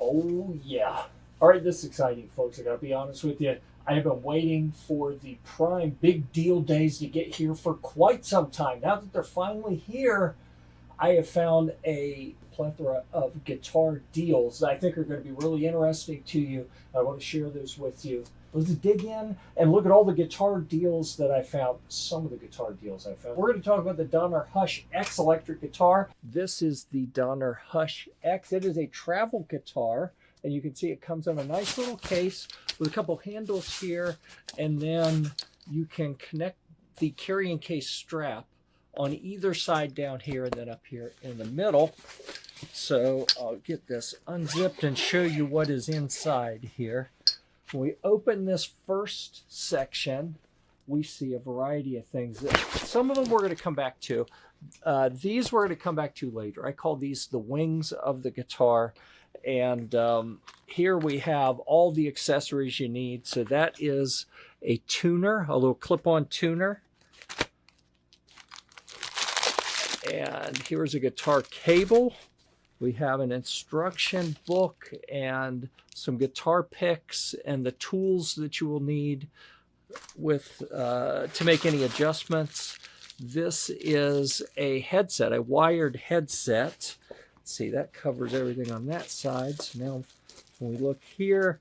Oh, yeah. All right, this is exciting, folks. I got to be honest with you. I have been waiting for the Prime Big Deal Days to get here for quite some time. Now that they're finally here, I have found a plethora of guitar deals that I think are going to be really interesting to you. I want to share those with you. Let's dig in and look at all the guitar deals that I found. Some of the guitar deals I found. We're going to talk about the Donner Hush X electric guitar. This is the Donner Hush X. It is a travel guitar, and you can see it comes in a nice little case with a couple handles here, and then you can connect the carrying case strap on either side down here and then up here in the middle. So I'll get this unzipped and show you what is inside here. When we open this first section, we see a variety of things. Some of them we're going to come back to. These we're going to come back to later. I call these the wings of the guitar. And here we have all the accessories you need. So that is a tuner, a little clip-on tuner. And here's a guitar cable. We have an instruction book and some guitar picks and the tools that you will need with to make any adjustments. This is a headset, a wired headset. Let's see, that covers everything on that side. So now when we look here,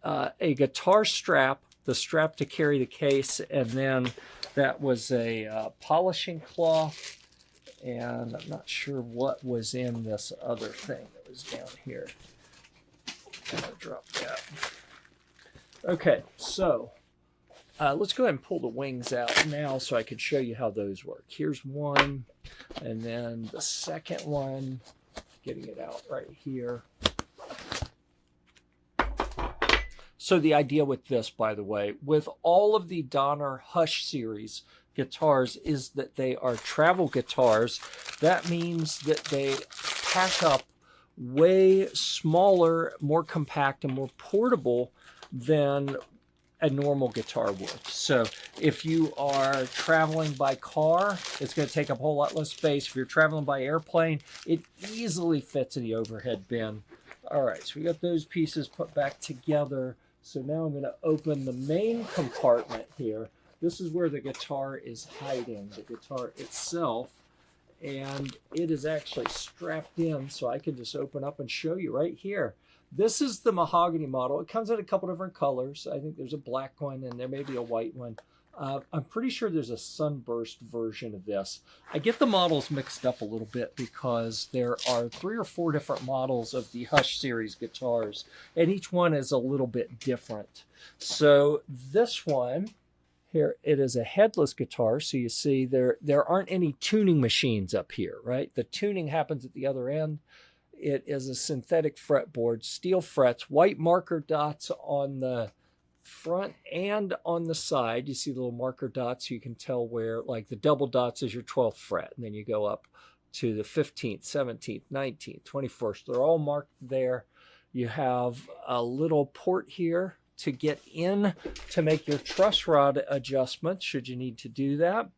a guitar strap, the strap to carry the case, and then that was a polishing cloth. And I'm not sure what was in this other thing that was down here. I'm gonna drop that. Okay, so let's go ahead and pull the wings out now so I can show you how those work. Here's one, and then the second one, getting it out right here. So the idea with this, by the way, with all of the Donner Hush series guitars is that they are travel guitars. That means that they pack up way smaller, more compact, and more portable than a normal guitar would. So if you are traveling by car, it's going to take up a whole lot less space. If you're traveling by airplane, it easily fits in the overhead bin. All right, so we got those pieces put back together. So now I'm going to open the main compartment here. This is where the guitar is hiding, the guitar itself, and it is actually strapped in, so I can just open up and show you right here. This is the mahogany model. It comes in a couple different colors. I think there's a black one and there may be a white one. I'm pretty sure there's a sunburst version of this. I get the models mixed up a little bit because there are 3 or 4 different models of the Hush series guitars, and each one is a little bit different. So this one, here, it is a headless guitar, so you see there aren't any tuning machines up here, right? The tuning happens at the other end. It is a synthetic fretboard, steel frets, white marker dots on the front and on the side. You see the little marker dots, you can tell where, like the double dots is your 12th fret, and then you go up to the 15th, 17th, 19th, 21st. They're all marked there. You have a little port here to get in to make your truss rod adjustments should you need to do that.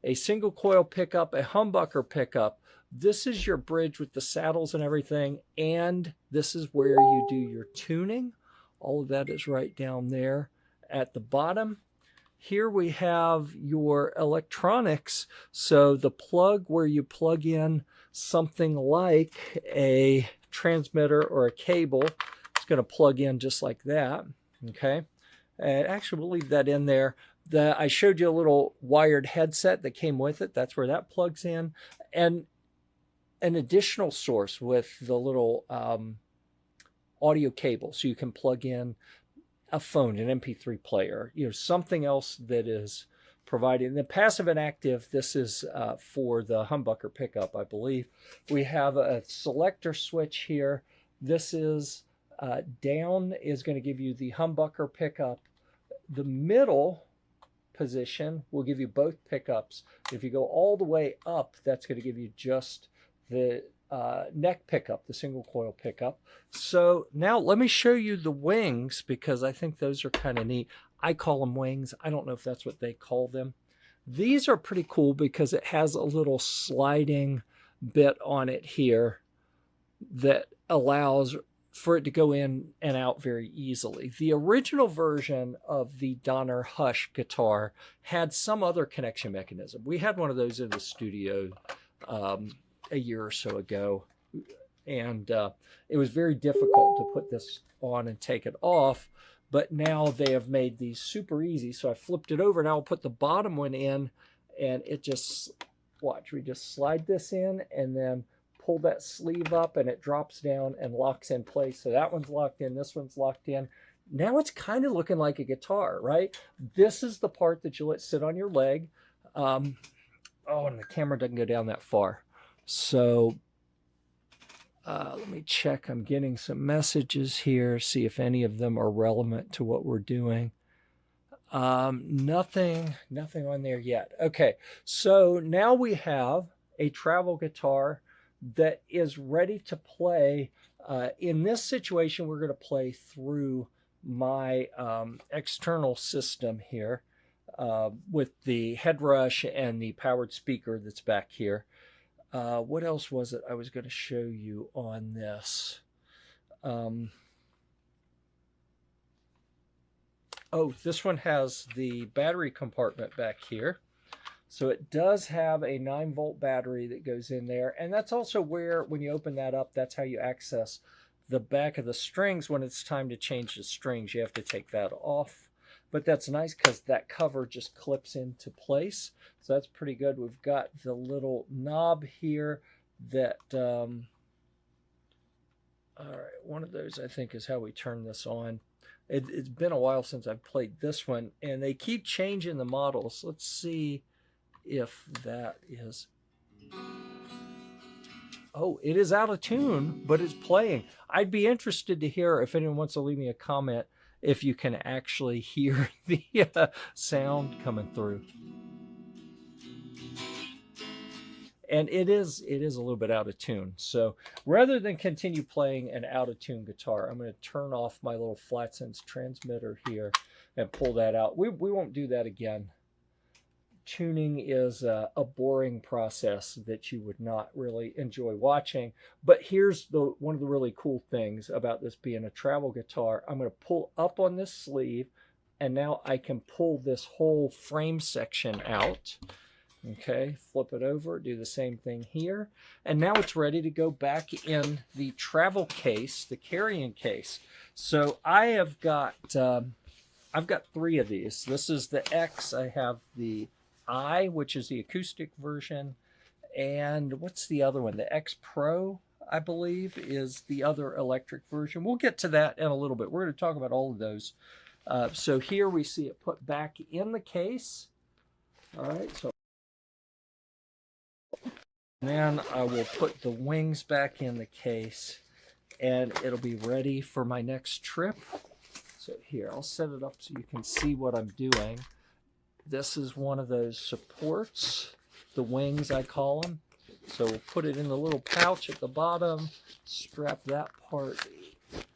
A single coil pickup, a humbucker pickup. This is your bridge with the saddles and everything, and this is where you do your tuning. All of that is right down there at the bottom. Here we have your electronics. So the plug where you plug in something like a transmitter or a cable, it's going to plug in just like that. Okay, and actually we'll leave that in there. I showed you a little wired headset that came with it. That's where that plugs in. And an additional source with the little audio cable, so you can plug in a phone, an MP3 player, something else that is provided. And the passive and active, this is for the humbucker pickup, I believe. We have a selector switch here. This is down is going to give you the humbucker pickup. The middle position will give you both pickups. If you go all the way up, that's going to give you just the neck pickup, the single coil pickup. So now let me show you the wings, because I think those are kind of neat. I call them wings. I don't know if that's what they call them. These are pretty cool because it has a little sliding bit on it here that allows for it to go in and out very easily. The original version of the Donner Hush guitar had some other connection mechanism. We had one of those in the studio a year or so ago, and it was very difficult to put this on and take it off, but now they have made these super easy. So I flipped it over, and I'll put the bottom one in, and it just, watch, we just slide this in and then pull that sleeve up, and it drops down and locks in place. So that one's locked in, this one's locked in. Now it's kind of looking like a guitar, right? This is the part that you let sit on your leg. Oh, and the camera doesn't go down that far. So let me check. I'm getting some messages here, see if any of them are relevant to what we're doing. Nothing on there yet. Okay, so now we have a travel guitar that is ready to play. In this situation, we're going to play through my external system here with the headrush and the powered speaker that's back here. What else was it I was going to show you on this? Oh, this one has the battery compartment back here. So it does have a 9-volt battery that goes in there. And that's also where, when you open that up, that's how you access the back of the strings. When it's time to change the strings, you have to take that off. But that's nice because that cover just clips into place. So that's pretty good. We've got the little knob here that, all right, one of those I think is how we turn this on. It's been a while since I've played this one, and they keep changing the models. Let's see if that is... Oh, it is out of tune, but it's playing. I'd be interested to hear, if anyone wants to leave me a comment, if you can actually hear the sound coming through. And it is a little bit out of tune. So rather than continue playing an out of tune guitar, I'm going to turn off my little FlatSense transmitter here and pull that out. We won't do that again. Tuning is a boring process that you would not really enjoy watching. But here's one of the really cool things about this being a travel guitar. I'm going to pull up on this sleeve, and now I can pull this whole frame section out. Okay, flip it over, do the same thing here. And now it's ready to go back in the travel case, the carrying case. So I've got 3 of these. This is the X. I have the I, which is the acoustic version. And what's the other one? The X Pro, I believe, is the other electric version. We'll get to that in a little bit. We're going to talk about all of those. So here we see it put back in the case. All right, so then I will put the wings back in the case, and it'll be ready for my next trip. So here, I'll set it up so you can see what I'm doing. This is one of those supports, the wings I call them. So we'll put it in the little pouch at the bottom, strap that part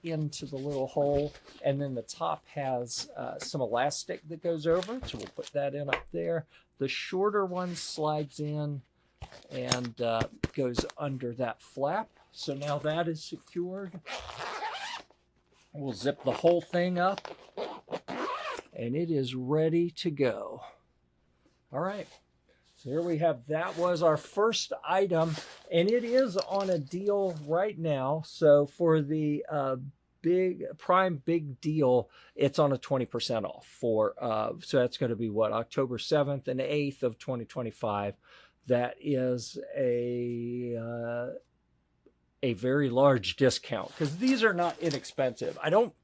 into the little hole, and then the top has some elastic that goes over, so we'll put that in up there. The shorter one slides in and goes under that flap. So now that is secured. We'll zip the whole thing up, and it is ready to go. All right, so here we have, that was our first item, and it is on a deal right now. So for the Prime Big Deal, it's on a 20% off for, so that's going to be what, October 7th and 8th of 2025. That is a very large discount, because these are not inexpensive. I don't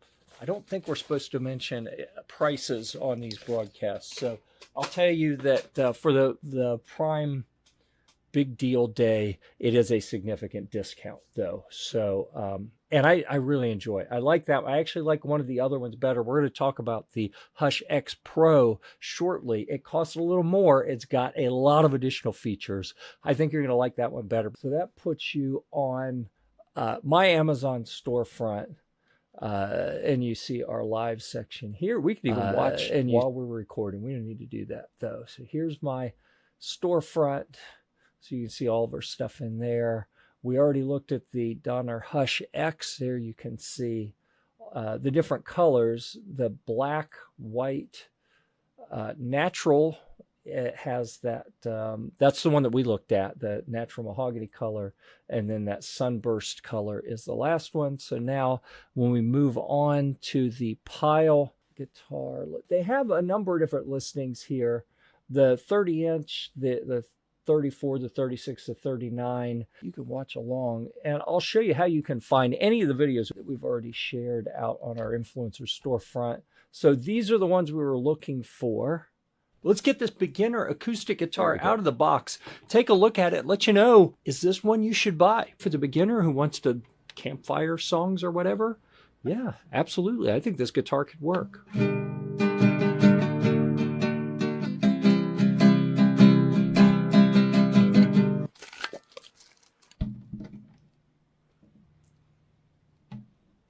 think we're supposed to mention prices on these broadcasts. So I'll tell you that for the Prime Big Deal Day, it is a significant discount, though. So, and I really enjoy it. I like that. I actually like one of the other ones better. We're going to talk about the Hush X Pro shortly. It costs a little more. It's got a lot of additional features. I think you're going to like that one better. So that puts you on my Amazon storefront. And you see our live section here. We can even watch while we're recording. We don't need to do that, though. So here's my storefront. So you can see all of our stuff in there. We already looked at the Donner Hush X. There you can see the different colors, the black, white, natural. It has that, that's the one that we looked at, the natural mahogany color, and then that sunburst color is the last one. So now when we move on to the Pyle guitar, they have a number of different listings here. The 30-inch, the 34, the 36, the 39, you can watch along, and I'll show you how you can find any of the videos that we've already shared out on our influencer storefront. So these are the ones we were looking for. Let's get this beginner acoustic guitar out of the box. Take a look at it. Let you know, is this one you should buy for the beginner who wants to campfire songs or whatever? Yeah, absolutely. I think this guitar could work.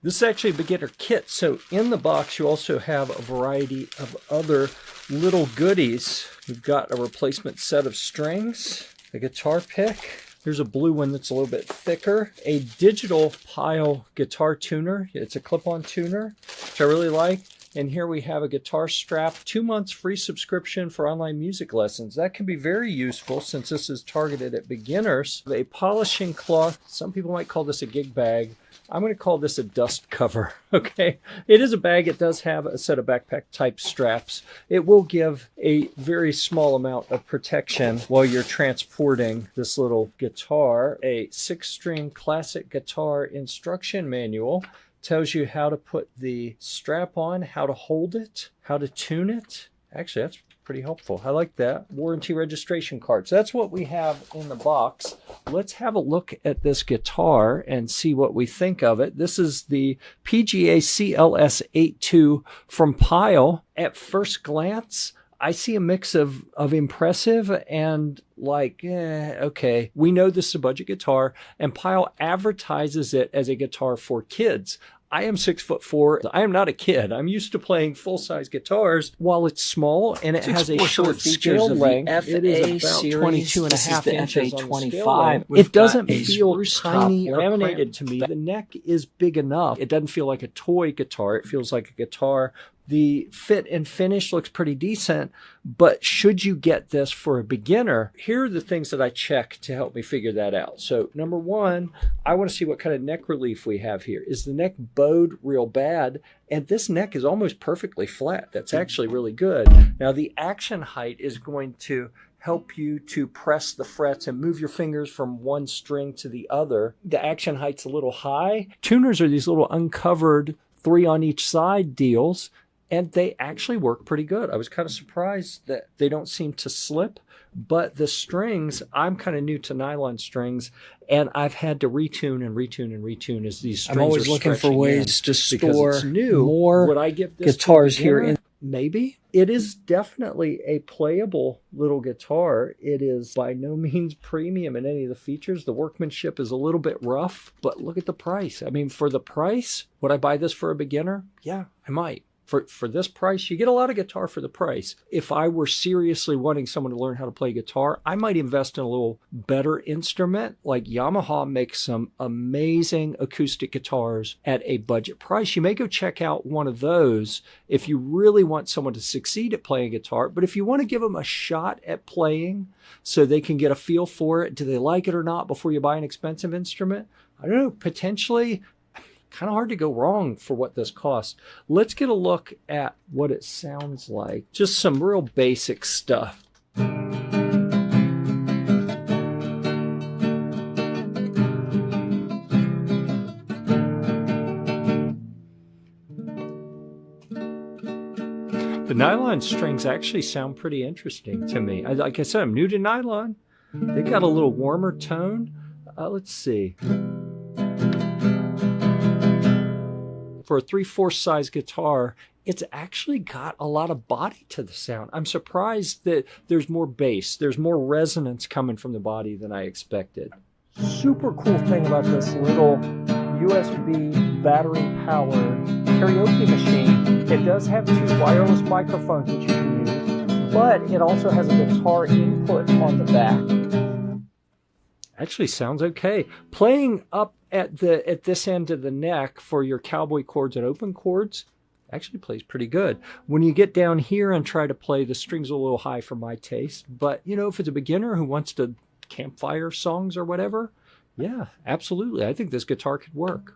This is actually a beginner kit, so in the box you also have a variety of other little goodies. We've got a replacement set of strings, a guitar pick. Here's a blue one that's a little bit thicker, a digital Pyle guitar tuner. It's a clip-on tuner, which I really like. And here we have a guitar strap, 2 months free subscription for online music lessons. That can be very useful since this is targeted at beginners. A polishing cloth, some people might call this a gig bag. I'm going to call this a dust cover, okay? It is a bag. It does have a set of backpack type straps. It will give a very small amount of protection while you're transporting this little guitar. A 6-string classic guitar instruction manual tells you how to put the strap on, how to hold it, how to tune it. Actually, that's pretty helpful. I like that. Warranty registration cards. That's what we have in the box. Let's have a look at this guitar and see what we think of it. This is the PGA CLS 82 from Pyle. At first glance, I see a mix of impressive and like, okay. We know this is a budget guitar, and Pyle advertises it as a guitar for kids. I am 6'4". I am not a kid. I'm used to playing full-size guitars. While it's small and it has a short scale length, it is about 22.5 inches on the scale length. It doesn't feel tiny or laminated to me. The neck is big enough. It doesn't feel like a toy guitar. It feels like a guitar. The fit and finish looks pretty decent, but should you get this for a beginner, here are the things that I check to help me figure that out. So number one, I want to see what kind of neck relief we have here. Is the neck bowed real bad? And this neck is almost perfectly flat. That's actually really good. Now the action height is going to help you to press the frets and move your fingers from one string to the other. The action height's a little high. Tuners are these little uncovered 3 on each side deals, and they actually work pretty good. I was kind of surprised that they don't seem to slip, but the strings, I'm kind of new to nylon strings, and I've had to retune and retune and retune as these strings are I'm always looking for ways to store more Would I give this guitars here in. Maybe. It is definitely a playable little guitar. It is by no means premium in any of the features. The workmanship is a little bit rough, but look at the price. I mean, for the price, would I buy this for a beginner? Yeah, I might. For this price, you get a lot of guitar for the price. If I were seriously wanting someone to learn how to play guitar, I might invest in a little better instrument. Like Yamaha makes some amazing acoustic guitars at a budget price. You may go check out one of those if you really want someone to succeed at playing guitar. But if you want to give them a shot at playing so they can get a feel for it, do they like it or not before you buy an expensive instrument? I don't know, potentially kind of hard to go wrong for what this costs. Let's get a look at what it sounds like. Just some real basic stuff. The nylon strings actually sound pretty interesting to me. Like I said, I'm new to nylon. They got a little warmer tone. Let's see. For a 3/4 size guitar, it's actually got a lot of body to the sound. I'm surprised that there's more bass, there's more resonance coming from the body than I expected. Super cool thing about this little USB battery powered karaoke machine, it does have 2 wireless microphones that you can use, but it also has a guitar input on the back. Actually sounds okay. Playing up at this end of the neck for your cowboy chords and open chords actually plays pretty good. When you get down here and try to play, the strings are a little high for my taste, but you know, if it's a beginner who wants to campfire songs or whatever, yeah, absolutely. I think this guitar could work.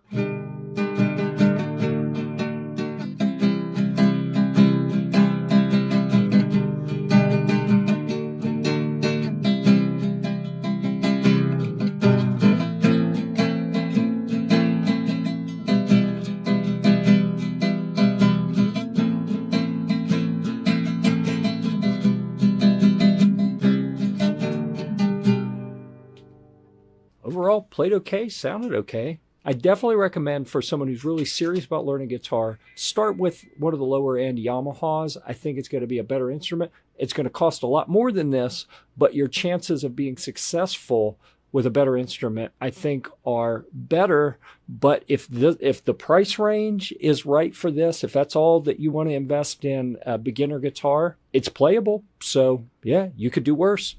Overall, played okay, sounded okay. I definitely recommend for someone who's really serious about learning guitar, start with one of the lower end Yamahas. I think it's going to be a better instrument. It's going to cost a lot more than this, but your chances of being successful with a better instrument, I think, are better. But if the price range is right for this, if that's all that you want to invest in a beginner guitar, it's playable. So yeah, you could do worse.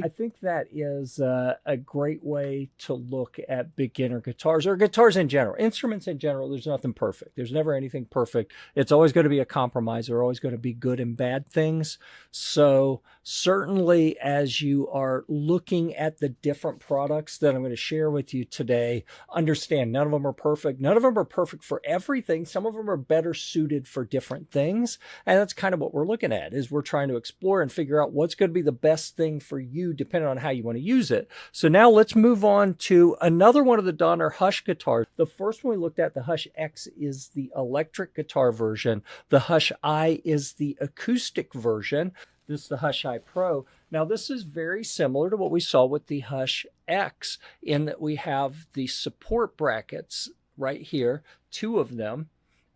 I think that is a great way to look at beginner guitars, or guitars in general. Instruments in general, there's nothing perfect. There's never anything perfect. It's always going to be a compromise. There are always going to be good and bad things. So certainly as you are looking at the different products that I'm going to share with you today, understand none of them are perfect. None of them are perfect for everything. Some of them are better suited for different things. And that's kind of what we're looking at, is we're trying to explore and figure out what's going to be the best thing for you, depending on how you want to use it. So now let's move on to another one of the Donner Hush guitars. The first one we looked at, the Hush X, is the electric guitar version. The Hush I is the acoustic version. This is the Hush I Pro. Now this is very similar to what we saw with the Hush X, in that we have the support brackets right here, 2 of them.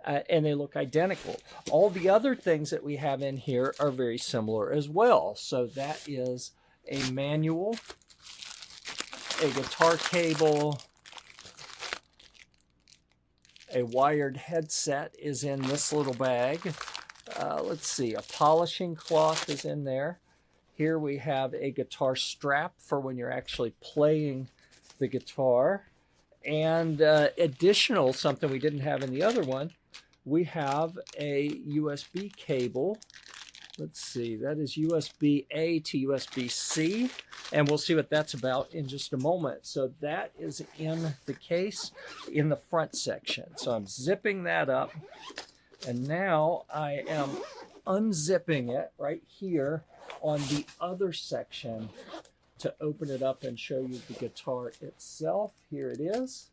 And they look identical. All the other things that we have in here are very similar as well. So that is a manual, a guitar cable, a wired headset is in this little bag. Let's see, a polishing cloth is in there. Here we have a guitar strap for when you're actually playing the guitar. And additional, something we didn't have in the other one, we have a USB cable. Let's see, that is USB-A to USB-C, and we'll see what that's about in just a moment. So that is in the case in the front section. So I'm zipping that up, and now I am unzipping it right here on the other section to open it up and show you the guitar itself. Here it is.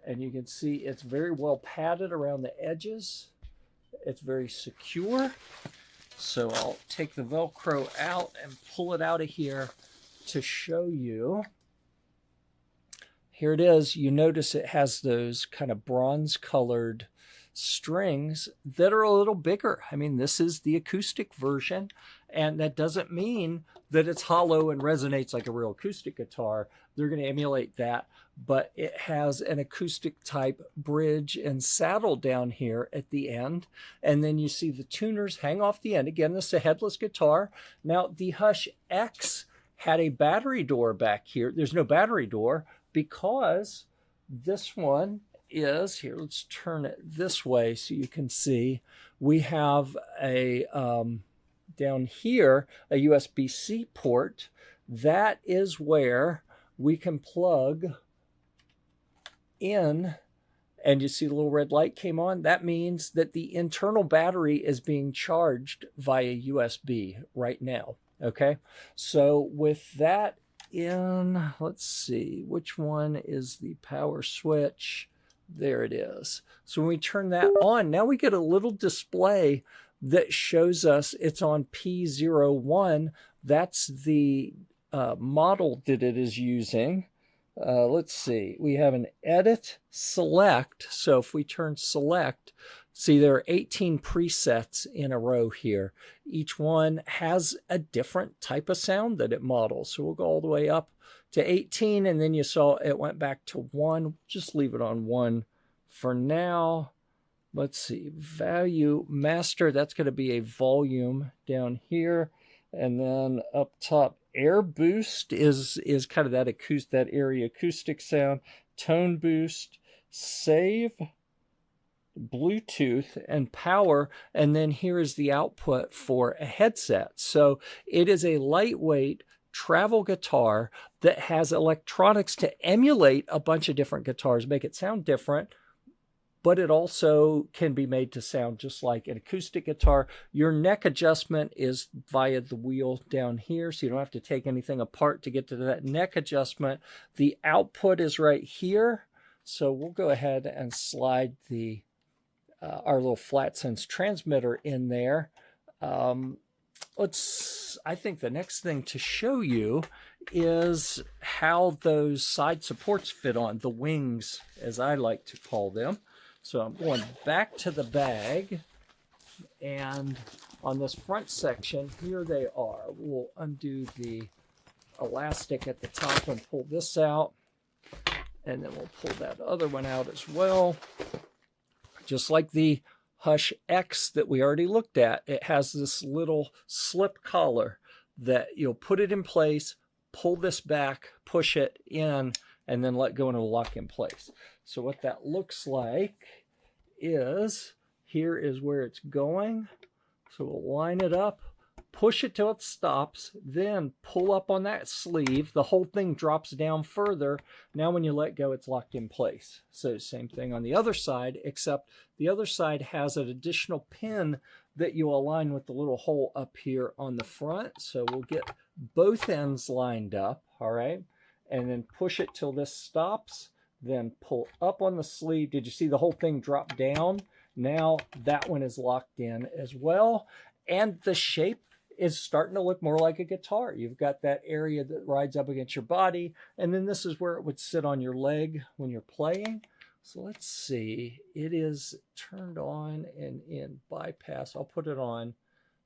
And you can see it's very well padded around the edges. It's very secure. So I'll take the Velcro out and pull it out of here to show you. Here it is. You notice it has those kind of bronze colored strings that are a little bigger. I mean, this is the acoustic version, and that doesn't mean that it's hollow and resonates like a real acoustic guitar. They're going to emulate that, but it has an acoustic type bridge and saddle down here at the end. And then you see the tuners hang off the end. Again, this is a headless guitar. Now, the Hush X had a battery door back here. There's no battery door because this one is, here, let's turn it this way so you can see. We have a, down here, a USB-C port. That is where we can plug in, and you see the little red light came on. That means that the internal battery is being charged via USB right now. Okay, so with that in, let's see, which one is the power switch? There it is. So when we turn that on, now we get a little display that shows us it's on P01. That's the model that it is using. Let's see, we have an edit select. So if we turn select, see there are 18 presets in a row here. Each one has a different type of sound that it models. So we'll go all the way up to 18, and then you saw it went back to 1. Just leave it on 1 for now. Let's see, value master, that's going to be a volume down here. And then up top Air boost is kind of that area acoustic sound. Tone boost, save, Bluetooth, and power, and then here is the output for a headset. So it is a lightweight travel guitar that has electronics to emulate a bunch of different guitars, make it sound different, but it also can be made to sound just like an acoustic guitar. Your neck adjustment is via the wheel down here, so you don't have to take anything apart to get to that neck adjustment. The output is right here, so we'll go ahead and slide the our little FlatSense transmitter in there. I think the next thing to show you is how those side supports fit on, the wings, as I like to call them. So I'm going back to the bag, and on this front section, here they are. We'll undo the elastic at the top and pull this out, and then we'll pull that other one out as well. Just like the Hush X that we already looked at, it has this little slip collar that you'll put it in place, pull this back, push it in, and then let go and it'll lock in place. So what that looks like is, here is where it's going. So we'll line it up, push it till it stops, then pull up on that sleeve. The whole thing drops down further. Now when you let go, it's locked in place. So same thing on the other side, except the other side has an additional pin that you align with the little hole up here on the front. So we'll get both ends lined up, all right? And then push it till this stops, then pull up on the sleeve. Did you see the whole thing drop down? Now that one is locked in as well. And the shape is starting to look more like a guitar. You've got that area that rides up against your body, and then this is where it would sit on your leg when you're playing. So let's see. It is turned on and in bypass. I'll put it on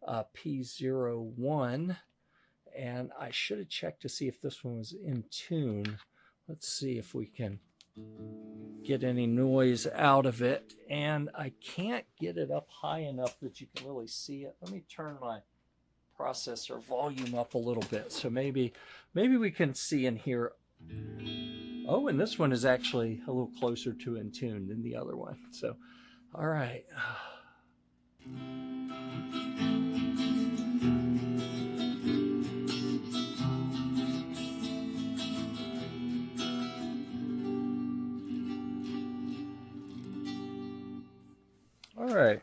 P01, and I should have checked to see if this one was in tune. Let's see if we can get any noise out of it, and I can't get it up high enough that you can really see it. Let me turn my processor volume up a little bit, so maybe we can see and hear. Oh, and this one is actually a little closer to in tune than the other one. So all right. All right.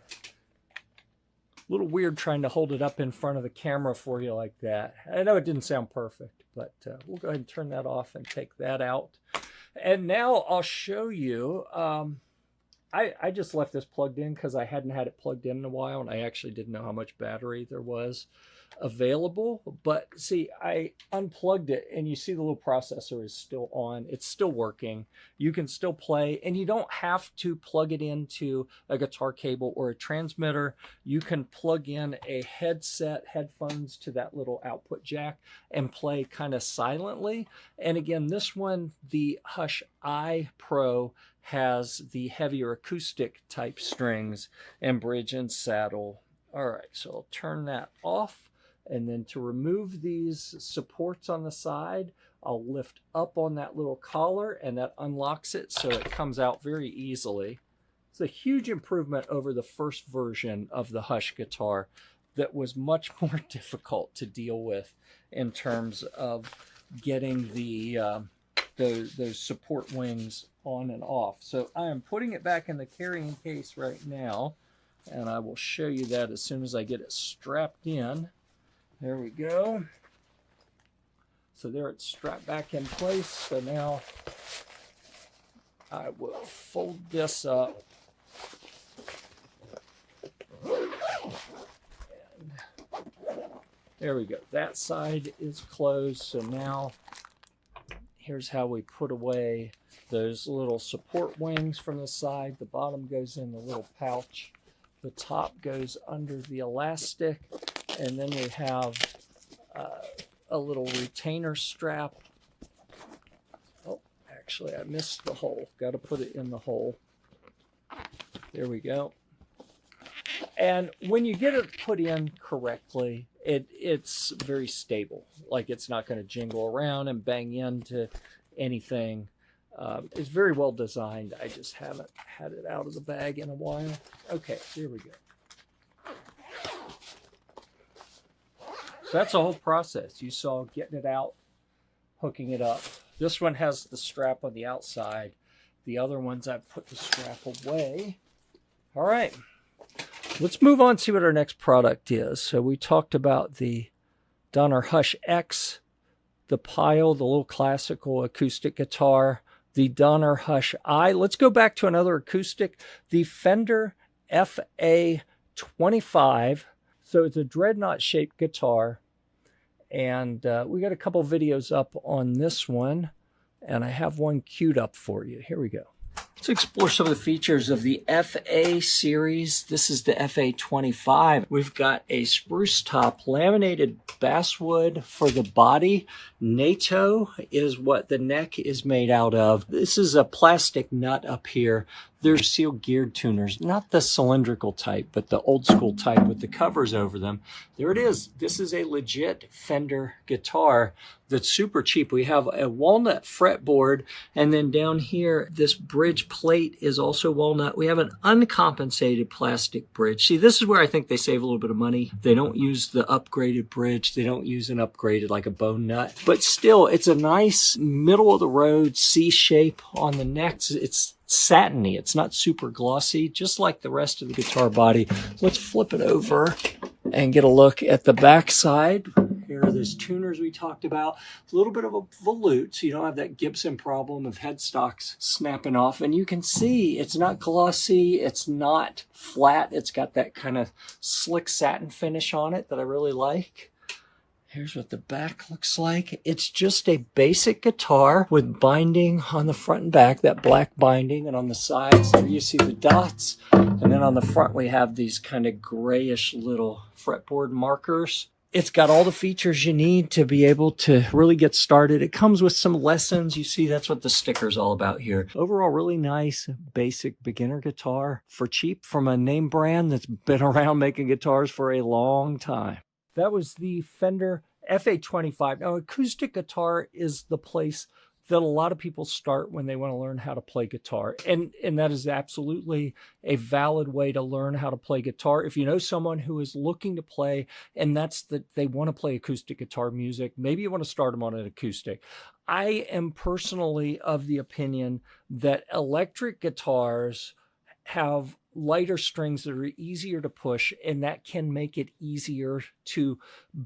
A little weird trying to hold it up in front of the camera for you like that. I know it didn't sound perfect, but we'll go ahead and turn that off and take that out. And now I'll show you. I just left this plugged in because I hadn't had it plugged in a while, and I actually didn't know how much battery there was available. But see, I unplugged it, and you see the little processor is still on. It's still working. You can still play, and you don't have to plug it into a guitar cable or a transmitter. You can plug in a headphones to that little output jack and play kind of silently. And again, this one, the Hush I Pro, has the heavier acoustic type strings and bridge and saddle. All right, so I'll turn that off. And then to remove these supports on the side, I'll lift up on that little collar, and that unlocks it so it comes out very easily. It's a huge improvement over the first version of the Hush guitar that was much more difficult to deal with in terms of getting the those support wings on and off. So I am putting it back in the carrying case right now, and I will show you that as soon as I get it strapped in. There we go. So there it's strapped back in place. So now I will fold this up. And there we go. That side is closed. So now here's how we put away those little support wings from the side. The bottom goes in the little pouch. The top goes under the elastic. And then we have a little retainer strap. Oh, actually, I missed the hole. Got to put it in the hole. There we go. And when you get it put in correctly, it's very stable. Like it's not going to jingle around and bang into anything. It's very well designed. I just haven't had it out of the bag in a while. Okay, here we go. So that's the whole process. You saw getting it out, hooking it up. This one has the strap on the outside. The other ones, I've put the strap away. All right, let's move on and see what our next product is. So we talked about the Donner Hush X, the Pyle, the little classical acoustic guitar, the Donner Hush I. Let's go back to another acoustic, the Fender FA25. So it's a dreadnought-shaped guitar. And we got a couple videos up on this one, and I have one queued up for you. Here we go. Let's explore some of the features of the FA series. This is the FA25. We've got a spruce top, laminated basswood for the body. NATO is what the neck is made out of. This is a plastic nut up here. They're sealed geared tuners, not the cylindrical type, but the old school type with the covers over them. There it is. This is a legit Fender guitar that's super cheap. We have a walnut fretboard, and then down here, this bridge plate is also walnut. We have an uncompensated plastic bridge. See, this is where I think they save a little bit of money. They don't use the upgraded bridge. They don't use an upgraded like a bone nut. But still, it's a nice middle-of-the-road C shape on the necks. It's satiny. It's not super glossy, just like the rest of the guitar body. Let's flip it over and get a look at the back side. Here are those tuners we talked about. A little bit of a volute, so you don't have that Gibson problem of headstocks snapping off. And you can see it's not glossy. It's not flat. It's got that kind of slick satin finish on it that I really like. Here's what the back looks like. It's just a basic guitar with binding on the front and back, that black binding, and on the sides there you see the dots. And then on the front we have these kind of grayish little fretboard markers. It's got all the features you need to be able to really get started. It comes with some lessons. You see, that's what the sticker's all about here. Overall, really nice, basic beginner guitar for cheap from a name brand that's been around making guitars for a long time. That was the Fender FA25. Now, acoustic guitar is the place that a lot of people start when they want to learn how to play guitar. And that is absolutely a valid way to learn how to play guitar. If you know someone who is looking to play, and that's that they want to play acoustic guitar music, maybe you want to start them on an acoustic. I am personally of the opinion that electric guitars have lighter strings that are easier to push, and that can make it easier to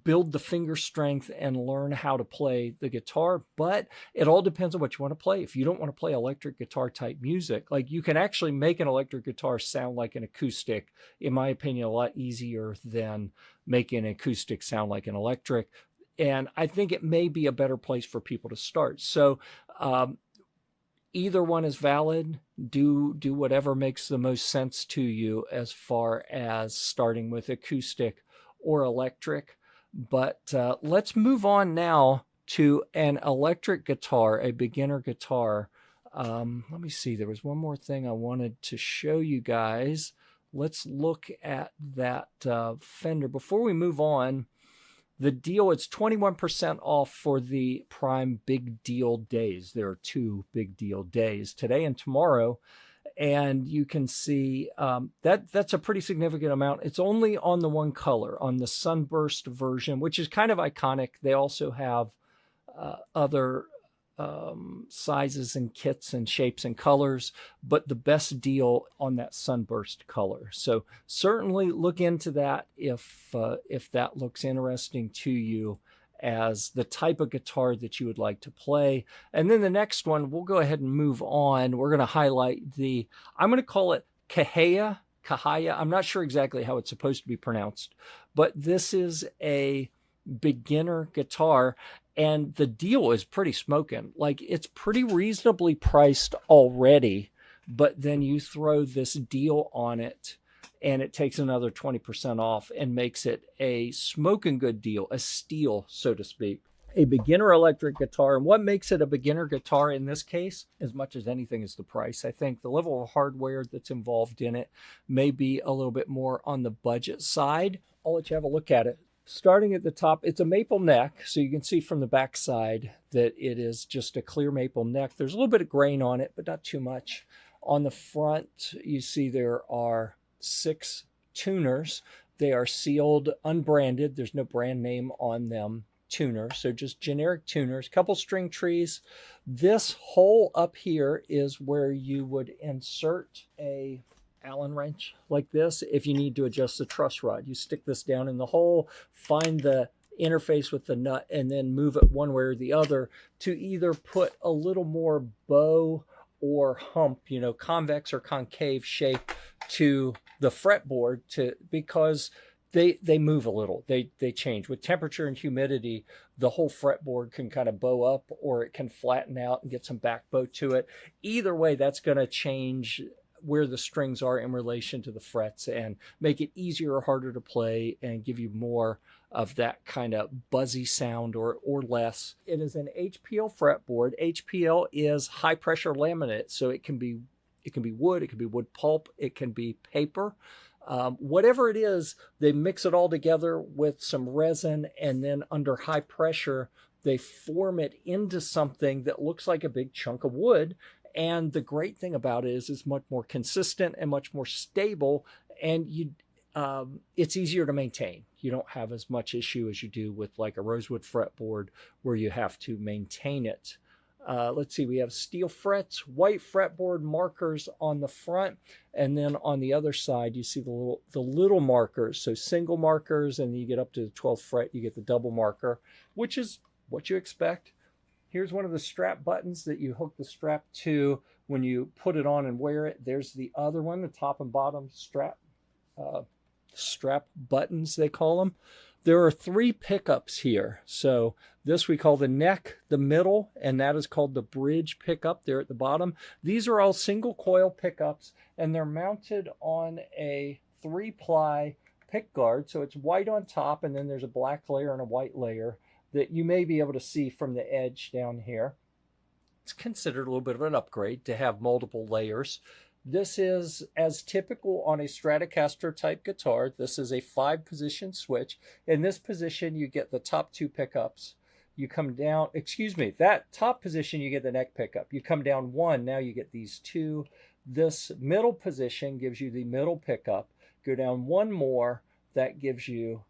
build the finger strength and learn how to play the guitar. But it all depends on what you want to play. If you don't want to play electric guitar type music, like you can actually make an electric guitar sound like an acoustic, in my opinion, a lot easier than making an acoustic sound like an electric. And I think it may be a better place for people to start. So either one is valid. Do whatever makes the most sense to you as far as starting with acoustic or electric. But let's move on now to an electric guitar, a beginner guitar. Let me see. There was one more thing I wanted to show you guys. Let's look at that Fender. Before we move on, the deal, it's 21% off for the Prime Big Deal Days. There are 2 Big Deal Days, today and tomorrow. And you can see that's a pretty significant amount. It's only on the one color, on the Sunburst version, which is kind of iconic. They also have other sizes and kits and shapes and colors, but the best deal on that Sunburst color. So certainly look into that if that looks interesting to you as the type of guitar that you would like to play. And then the next one, we'll go ahead and move on. We're going to highlight I'm going to call it Kahaya. I'm not sure exactly how it's supposed to be pronounced, but this is a beginner guitar. And the deal is pretty smoking. Like, it's pretty reasonably priced already, but then you throw this deal on it and it takes another 20% off and makes it a smoking good deal, a steal, so to speak. A beginner electric guitar. And what makes it a beginner guitar in this case, as much as anything, is the price. I think the level of hardware that's involved in it may be a little bit more on the budget side. I'll let you have a look at it. starting at the top, it's a maple neck. So you can see from the back side that it is just a clear maple neck. There's a little bit of grain on it, but not too much. On the front, you see there are 6 tuners. They are sealed, unbranded. There's no brand name on them. Tuners, so just generic tuners, couple string trees. This hole up here is where you would insert a Allen wrench like this if you need to adjust the truss rod. You stick this down in the hole, find the interface with the nut, and then move it one way or the other to either put a little more bow or hump, you know, convex or concave shape to the fretboard, because they move a little. They change with temperature and humidity. The whole fretboard can kind of bow up, or it can flatten out and get some back bow to it. Either way, that's going to change where the strings are in relation to the frets and make it easier or harder to play and give you more of that kind of buzzy sound or less. It is an HPL fretboard. HPL is high pressure laminate, so it can be wood, it can be wood pulp, it can be paper. Whatever it is, they mix it all together with some resin, and then under high pressure, they form it into something that looks like a big chunk of wood. And the great thing about it is it's much more consistent and much more stable, and it's easier to maintain. You don't have as much issue as you do with like a rosewood fretboard where you have to maintain it. Let's see, we have steel frets, white fretboard markers on the front, and then on the other side you see the little markers, so single markers, and then you get up to the 12th fret, you get the double marker, which is what you expect. Here's one of the strap buttons that you hook the strap to when you put it on and wear it. There's the other one, the top and bottom strap buttons, they call them. There are 3 pickups here. So this we call the neck, the middle, and that is called the bridge pickup there at the bottom. These are all single coil pickups, and they're mounted on a 3-ply pick guard. So it's white on top, and then there's a black layer and a white layer that you may be able to see from the edge down here. It's considered a little bit of an upgrade to have multiple layers. This is as typical on a Stratocaster type guitar. This is a 5-position switch. In this position, you get the top 2 pickups. You come down, that top position, you get the neck pickup. You come down 1, now you get these 2. This middle position gives you the middle pickup. Go down 1 more, that gives you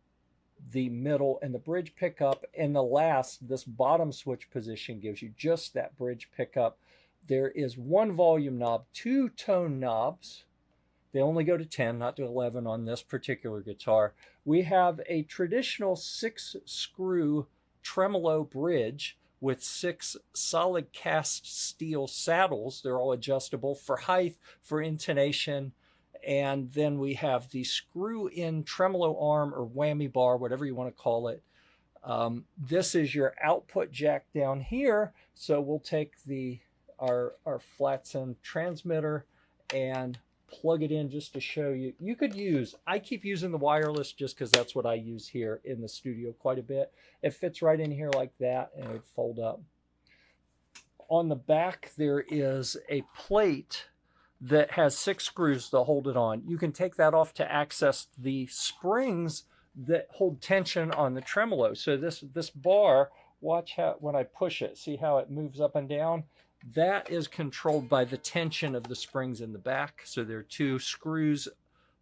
the middle and the bridge pickup. And the last, this bottom switch position, gives you just that bridge pickup. There is 1 volume knob, 2 tone knobs. They only go to 10, not to 11 on this particular guitar. We have a traditional 6-screw tremolo bridge with 6 solid cast steel saddles. They're all adjustable for height, for intonation. And then we have the screw-in tremolo arm or whammy bar, whatever you want to call it. This is your output jack down here. So we'll take our Flatson transmitter and plug it in just to show you. You could use, I keep using the wireless just because that's what I use here in the studio quite a bit. It fits right in here like that, and it would fold up. On the back, there is a plate that has 6 screws to hold it on. You can take that off to access the springs that hold tension on the tremolo. So this bar, watch how when I push it, see how it moves up and down? That is controlled by the tension of the springs in the back. So there are 2 screws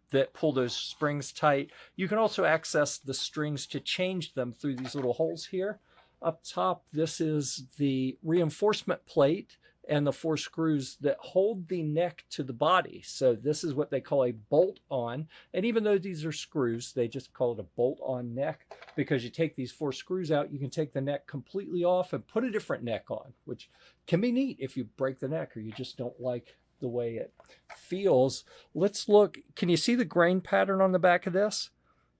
that pull those springs tight. You can also access the strings to change them through these little holes here. Up top, this is the reinforcement plate and the 4 screws that hold the neck to the body. So this is what they call a bolt-on. And even though these are screws, they just call it a bolt-on neck, because you take these 4 screws out, you can take the neck completely off and put a different neck on, which can be neat if you break the neck or you just don't like the way it feels. Let's look. Can you see the grain pattern on the back of this?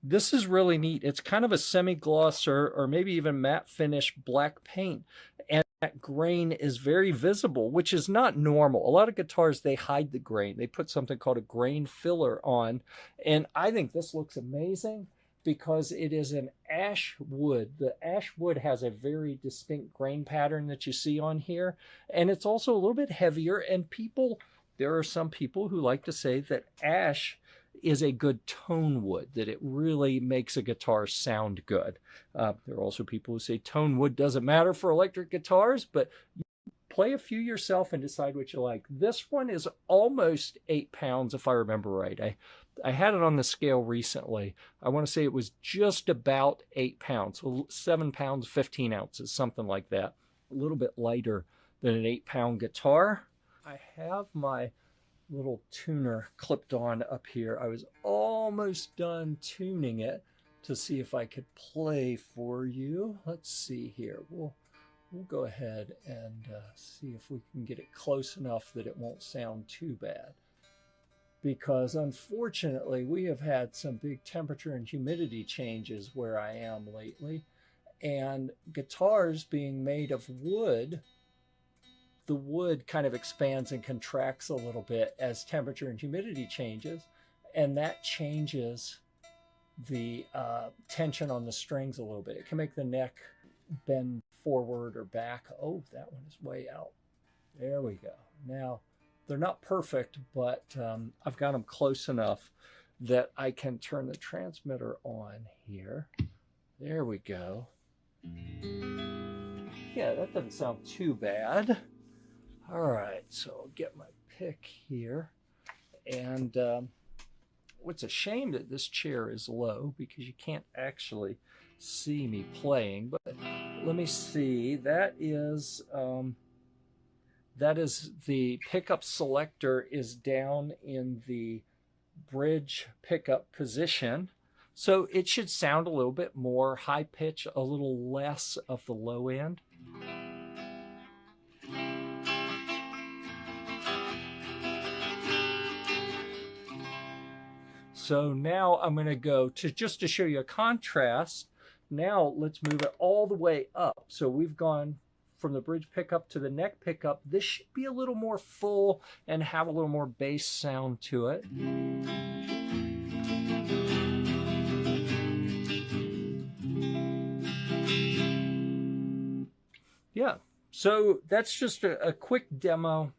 This is really neat. It's kind of a semi-gloss or maybe even matte finish black paint. And that grain is very visible, which is not normal. A lot of guitars, they hide the grain. They put something called a grain filler on. And I think this looks amazing because it is an ash wood. The ash wood has a very distinct grain pattern that you see on here. And it's also a little bit heavier. And there are some people who like to say that ash is a good tone wood, that it really makes a guitar sound good. There are also people who say tone wood doesn't matter for electric guitars, but play a few yourself and decide what you like. This one is almost 8 pounds, if I remember right. I had it on the scale recently. I want to say it was just about 8 pounds, so 7 pounds, 15 ounces, something like that. A little bit lighter than an 8-pound guitar. I have my little tuner clipped on up here. I was almost done tuning it to see if I could play for you. Let's see here. We'll go ahead and see if we can get it close enough that it won't sound too bad. Because unfortunately, we have had some big temperature and humidity changes where I am lately. And guitars being made of wood, the wood kind of expands and contracts a little bit as temperature and humidity changes. And that changes the tension on the strings a little bit. It can make the neck bend forward or back. Oh, that one is way out. There we go. Now, they're not perfect, but I've got them close enough that I can turn the transmitter on here. There we go. Yeah, that doesn't sound too bad. All right, so I'll get my pick here. And what's a shame that this chair is low because you can't actually see me playing, but let me see. That is the pickup selector is down in the bridge pickup position, so it should sound a little bit more high pitch, a little less of the low end. So now I'm going to go to, just to show you a contrast. Now let's move it all the way up. So we've gone from the bridge pickup to the neck pickup. This should be a little more full and have a little more bass sound to it. Yeah, so that's just a quick demo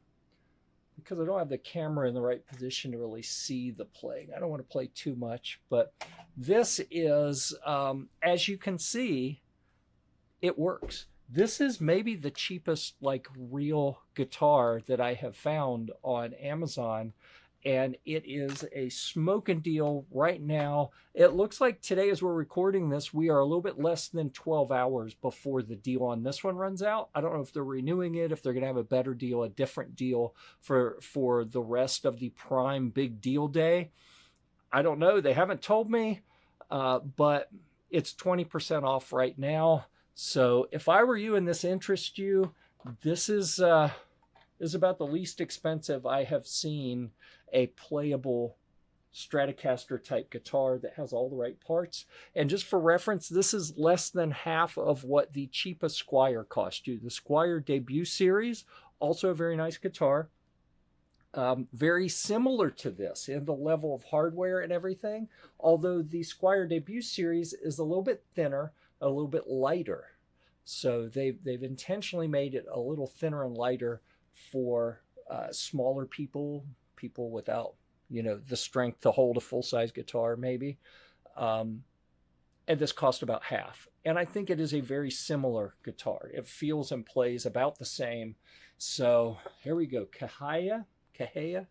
because I don't have the camera in the right position to really see the playing. I don't want to play too much, but this is, as you can see, it works. This is maybe the cheapest, like, real guitar that I have found on Amazon, and it is a smoking deal right now. It looks like today, as we're recording this, we are a little bit less than 12 hours before the deal on this one runs out. I don't know if they're renewing it, if they're going to have a better deal, a different deal for the rest of the Prime Big Deal Day. I don't know. They haven't told me, but it's 20% off right now. So if I were you and this interests you, this is about the least expensive I have seen a playable Stratocaster type guitar that has all the right parts. And just for reference, this is less than half of what the cheapest Squier cost you. The Squier Debut Series, also a very nice guitar. Very similar to this in the level of hardware and everything, although the Squier Debut Series is a little bit thinner, a little bit lighter. So they've intentionally made it a little thinner and lighter for smaller people without, the strength to hold a full-size guitar maybe. And this cost about half. And I think it is a very similar guitar. It feels and plays about the same. So here we go. Kahaya,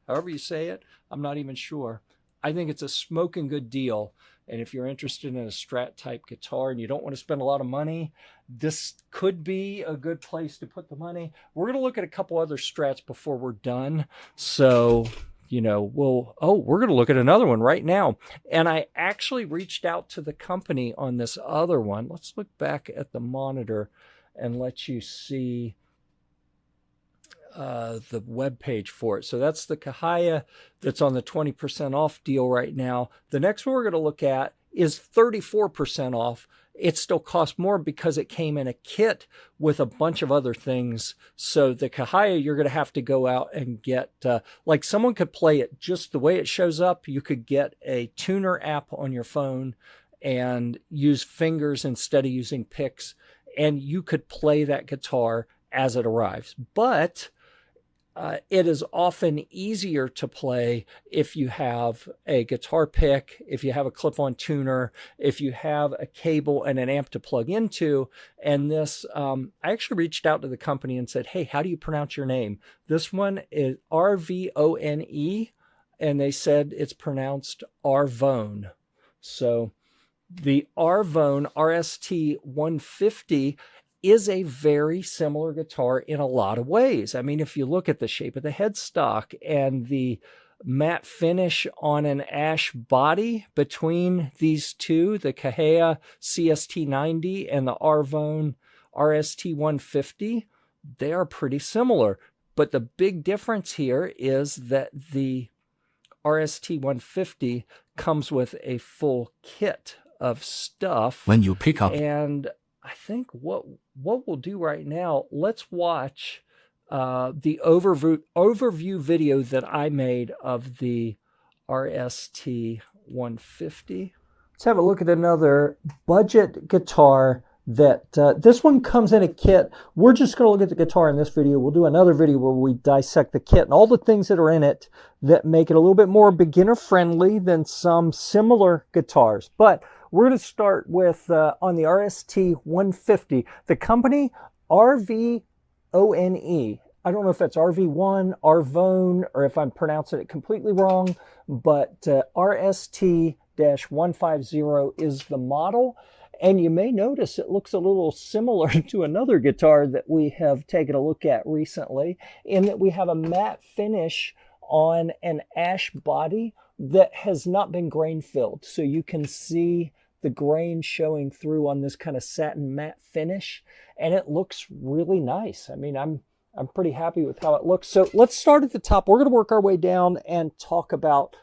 however you say it. I'm not even sure. I think it's a smoking good deal. And if you're interested in a Strat type guitar and you don't want to spend a lot of money, this could be a good place to put the money. We're going to look at a couple other Strats before we're done. So, we're going to look at another one right now. And I actually reached out to the company on this other one. Let's look back at the monitor and let you see the web page for it. So that's the Kahaya that's on the 20% off deal right now. The next one we're going to look at is 34% off. It still costs more because it came in a kit with a bunch of other things. So the Kahaya, you're going to have to go out and get, like someone could play it just the way it shows up. You could get a tuner app on your phone and use fingers instead of using picks. And you could play that guitar as it arrives. But it is often easier to play if you have a guitar pick, if you have a clip-on tuner, if you have a cable and an amp to plug into. And this, I actually reached out to the company and said, hey, how do you pronounce your name? This one is Rvone, and they said it's pronounced Arvone. So the Arvone RST 150 is a very similar guitar in a lot of ways. I mean, if you look at the shape of the headstock and the matte finish on an ash body between these two, the Kahea CST90 and the Arvone RST 150, they are pretty similar. But the big difference here is that the RST 150 comes with a full kit of stuff. When you pick up, and I think what we'll do right now, let's watch the overview video that I made of the RST 150. Let's have a look at another budget guitar that this one comes in a kit. We're just going to look at the guitar in this video. We'll do another video where we dissect the kit and all the things that are in it that make it a little bit more beginner friendly than some similar guitars. But we're going to start with on the RST 150, the company Rvone. I don't know if that's RV1, Arvone, or if I'm pronouncing it completely wrong, but RST-150 is the model. And you may notice it looks a little similar to another guitar that we have taken a look at recently, in that we have a matte finish on an ash body that has not been grain filled. So you can see the grain showing through on this kind of satin matte finish, and it looks really nice. I mean, I'm pretty happy with how it looks. So let's start at the top. We're going to work our way down and talk about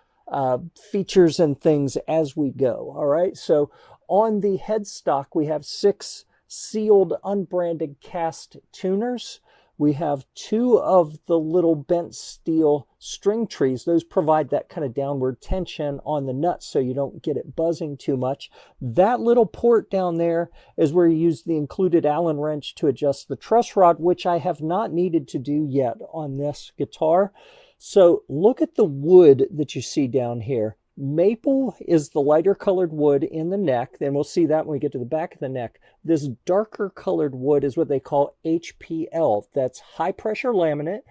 features and things as we go. All right. So on the headstock, we have 6 sealed unbranded cast tuners. We have 2 of the little bent steel string trees. Those provide that kind of downward tension on the nuts so you don't get it buzzing too much. That little port down there is where you use the included Allen wrench to adjust the truss rod, which I have not needed to do yet on this guitar. So look at the wood that you see down here. Maple is the lighter colored wood in the neck. Then we'll see that when we get to the back of the neck. This darker colored wood is what they call HPL. That's high pressure laminate.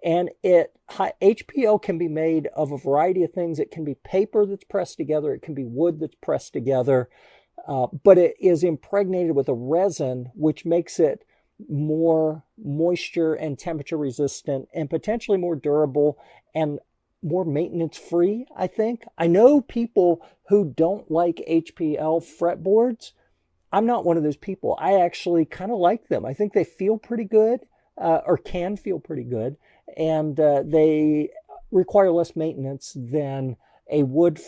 And HPL can be made of a variety of things. It can be paper that's pressed together. It can be wood that's pressed together. But it is impregnated with a resin, which makes it more moisture and temperature resistant and potentially more durable and more maintenance free, I think. I know people who don't like HPL fretboards. I'm not one of those people. I actually kind of like them. I think they feel pretty good, or can feel pretty good, and they require less maintenance than a wood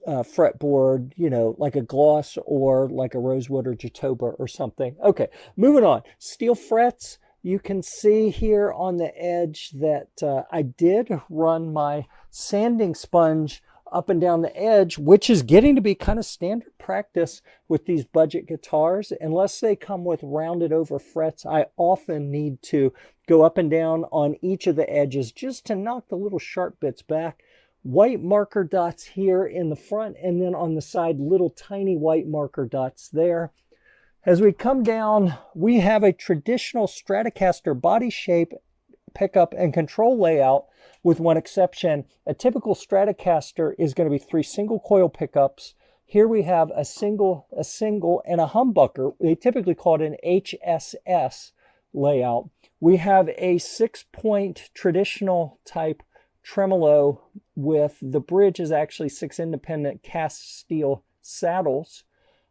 fretboard, you know, like a Gloss or like a Rosewood or Jatoba or something. Okay, moving on. Steel frets. You can see here on the edge that I did run my sanding sponge up and down the edge, which is getting to be kind of standard practice with these budget guitars. Unless they come with rounded over frets, I often need to go up and down on each of the edges just to knock the little sharp bits back. White marker dots here in the front, and then on the side, little tiny white marker dots there. As we come down, we have a traditional Stratocaster body shape, pickup, and control layout, with one exception. A typical Stratocaster is going to be 3 single coil pickups. Here we have a single, and a humbucker. They typically call it an HSS layout. We have a 6-point traditional type tremolo with the bridge is actually 6 independent cast steel saddles.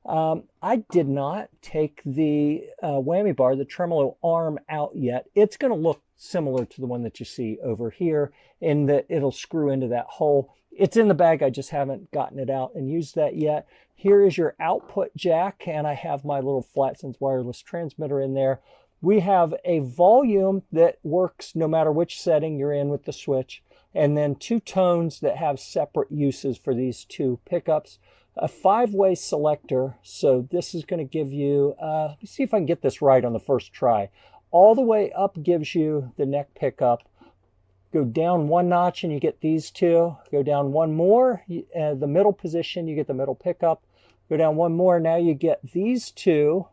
I did not take the whammy bar, the tremolo arm, out yet. It's going to look similar to the one that you see over here in that it'll screw into that hole. It's in the bag. I just haven't gotten it out and used that yet. Here is your output jack, and I have my little Flatsense wireless transmitter in there. We have a volume that works no matter which setting you're in with the switch, and then 2 tones that have separate uses for these 2 pickups. A 5-way selector, so this is going to give you, let me see if I can get this right on the first try. All the way up gives you the neck pickup. Go down one notch and you get these two. Go down one more, the middle position, you get the middle pickup. Go down one more, now you get these two.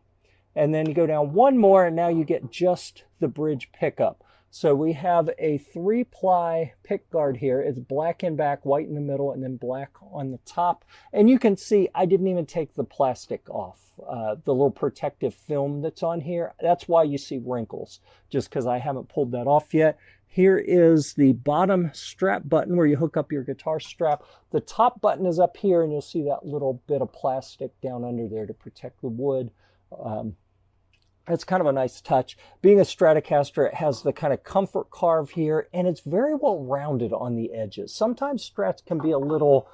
And then you go down one more and now you get just the bridge pickup. So we have a 3-ply pick guard here. It's black in back, white in the middle, and then black on the top. And you can see I didn't even take the plastic off, the little protective film that's on here. That's why you see wrinkles, just because I haven't pulled that off yet. Here is the bottom strap button where you hook up your guitar strap. The top button is up here, and you'll see that little bit of plastic down under there to protect the wood. It's kind of a nice touch. Being a Stratocaster, it has the kind of comfort carve here, and it's very well rounded on the edges. Sometimes Strats can be a little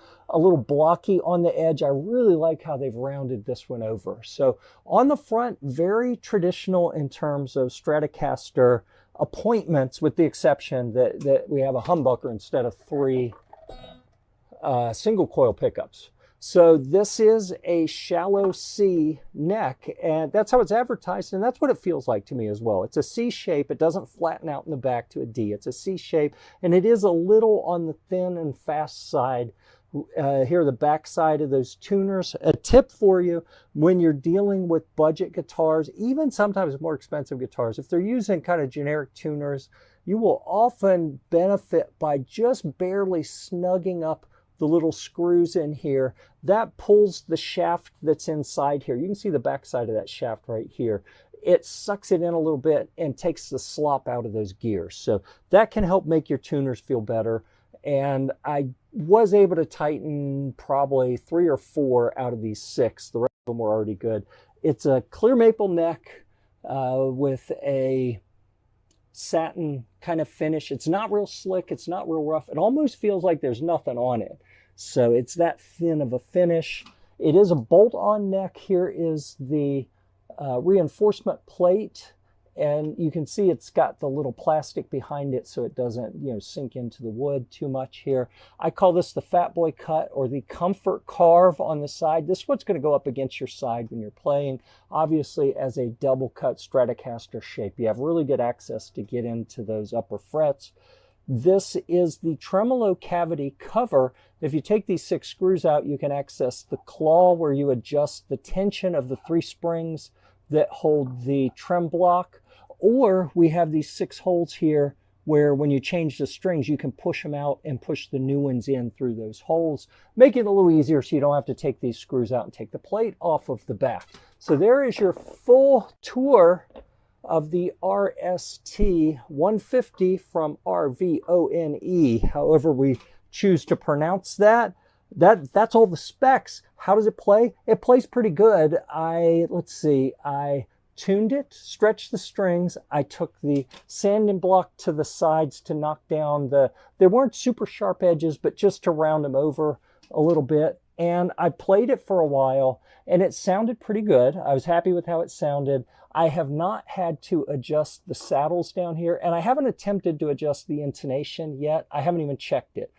blocky on the edge. I really like how they've rounded this one over. So on the front, very traditional in terms of Stratocaster appointments, with the exception that we have a humbucker instead of 3 single coil pickups. So this is a shallow C neck, and that's how it's advertised, and that's what it feels like to me as well. It's a C shape. It doesn't flatten out in the back to a D. It's a C shape, and it is a little on the thin and fast side. Here are the back side of those tuners. A tip for you when you're dealing with budget guitars, even sometimes more expensive guitars, if they're using kind of generic tuners, you will often benefit by just barely snugging up the little screws in here. That pulls the shaft that's inside here. You can see the back side of that shaft right here. It sucks it in a little bit and takes the slop out of those gears. So that can help make your tuners feel better. And I was able to tighten probably 3 or 4 out of these 6. The rest of them were already good. It's a clear maple neck with a satin kind of finish. It's not real slick. It's not real rough. It almost feels like there's nothing on it. So it's that thin of a finish. It is a bolt-on neck. Here is the reinforcement plate, and you can see it's got the little plastic behind it so it doesn't, sink into the wood too much here. I call this the Fat Boy cut or the comfort carve on the side. This is what's going to go up against your side when you're playing. Obviously, as a double cut Stratocaster shape, you have really good access to get into those upper frets. This is the tremolo cavity cover. If you take these 6 screws out, you can access the claw where you adjust the tension of the 3 springs that hold the trem block. Or we have these 6 holes here where when you change the strings, you can push them out and push the new ones in through those holes. Make it a little easier so you don't have to take these screws out and take the plate off of the back. So there is your full tour of the RST 150 from RVONE, however we choose to pronounce that. That's all the specs. How does it play? It plays pretty good. I tuned it, stretched the strings. I took the sanding block to the sides to knock down they weren't super sharp edges, but just to round them over a little bit. And I played it for a while, and it sounded pretty good. I was happy with how it sounded. I have not had to adjust the saddles down here, and I haven't attempted to adjust the intonation yet. I haven't even checked it.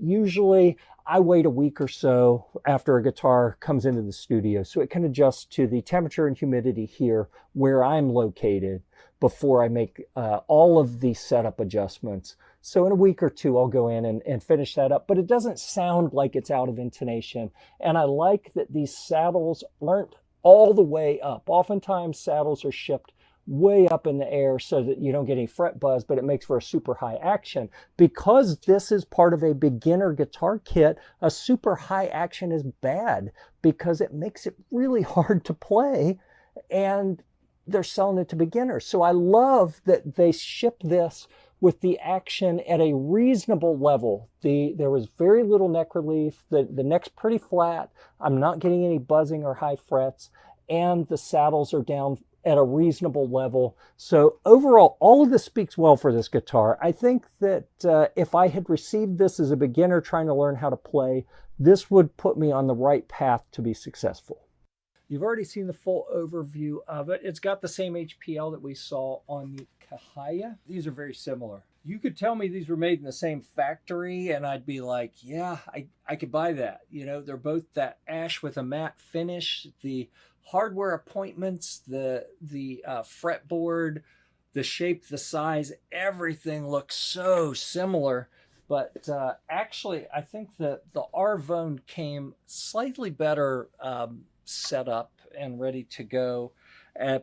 Usually, I wait a week or so after a guitar comes into the studio so it can adjust to the temperature and humidity here where I'm located before I make all of the setup adjustments. So in a week or 2, I'll go in and finish that up, but it doesn't sound like it's out of intonation. And I like that these saddles aren't all the way up. Oftentimes saddles are shipped way up in the air so that you don't get any fret buzz, but it makes for a super high action. Because this is part of a beginner guitar kit, a super high action is bad because it makes it really hard to play, and they're selling it to beginners. So I love that they ship this with the action at a reasonable level. There was very little neck relief. The neck's pretty flat. I'm not getting any buzzing or high frets, and the saddles are down at a reasonable level. So overall, all of this speaks well for this guitar. I think that if I had received this as a beginner trying to learn how to play, this would put me on the right path to be successful. You've already seen the full overview of it. It's got the same HPL that we saw on the Kahaya. These are very similar. You could tell me these were made in the same factory and I'd be like, yeah, I could buy that. They're both that ash with a matte finish. The hardware appointments, the fretboard, the shape, the size, everything looks so similar. But actually, I think that the Arvone came slightly better set up and ready to go.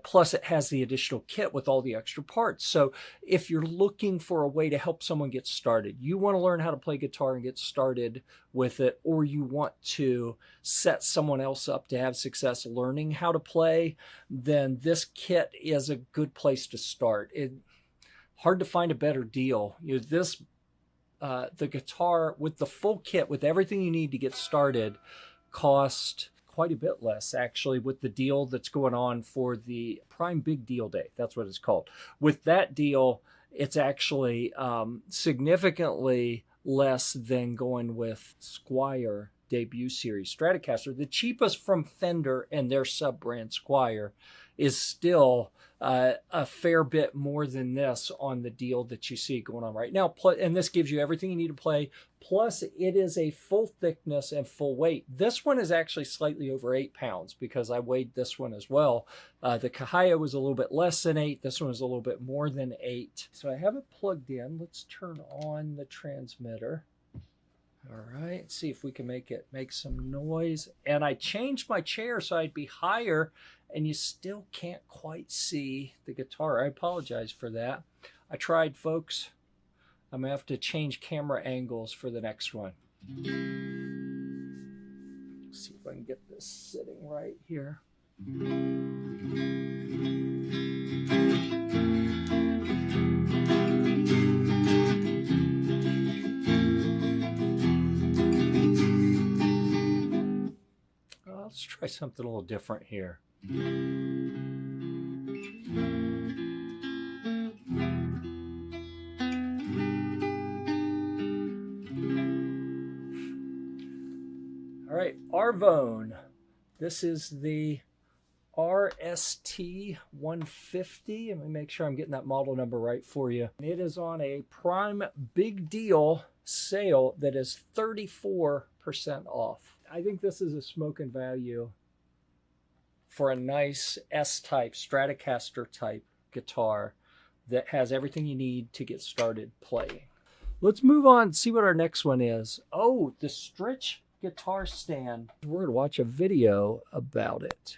Plus, it has the additional kit with all the extra parts. So if you're looking for a way to help someone get started, you want to learn how to play guitar and get started with it, or you want to set someone else up to have success learning how to play, then this kit is a good place to start. Hard to find a better deal. The guitar with the full kit, with everything you need to get started, cost quite a bit less, actually, with the deal that's going on for the Prime Big Deal Day. That's what it's called. With that deal, it's actually significantly less than going with Squier debut series Stratocaster. The cheapest from Fender and their sub-brand Squier is still a fair bit more than this on the deal that you see going on right now. And this gives you everything you need to play. Plus, it is a full thickness and full weight. This one is actually slightly over 8 pounds because I weighed this one as well. The Kahaya was a little bit less than 8. This one was a little bit more than 8. So I have it plugged in. Let's turn on the transmitter. All right, see if we can make it make some noise. And I changed my chair so I'd be higher, and you still can't quite see the guitar. I apologize for that. I tried, folks. I'm gonna have to change camera angles for the next one. Let's see if I can get this sitting right here. Let's try something a little different here. All right, Arvone. This is the RST 150. Let me make sure I'm getting that model number right for you. It is on a Prime Big Deal sale that is 34% off. I think this is a smoking value for a nice S-type, Stratocaster type guitar that has everything you need to get started playing. Let's move on, see what our next one is. Oh, the Stritch guitar stand. We're going to watch a video about it.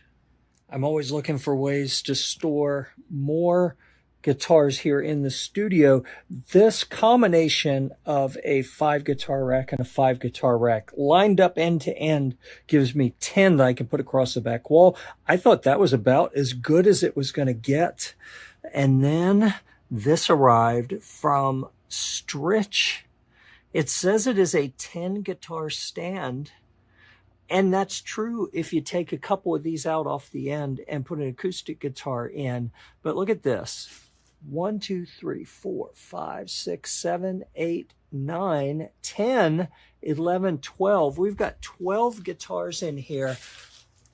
I'm always looking for ways to store more guitars here in the studio. This combination of a 5 guitar rack and a 5 guitar rack lined up end to end gives me 10 that I can put across the back wall. I thought that was about as good as it was going to get. And then this arrived from Stritch. It says it is a 10 guitar stand. And that's true if you take a couple of these out off the end and put an acoustic guitar in. But look at this. 1, 2, 3, 4, 5, 6, 7, 8, 9, 10, 11, 12. We've got 12 guitars in here.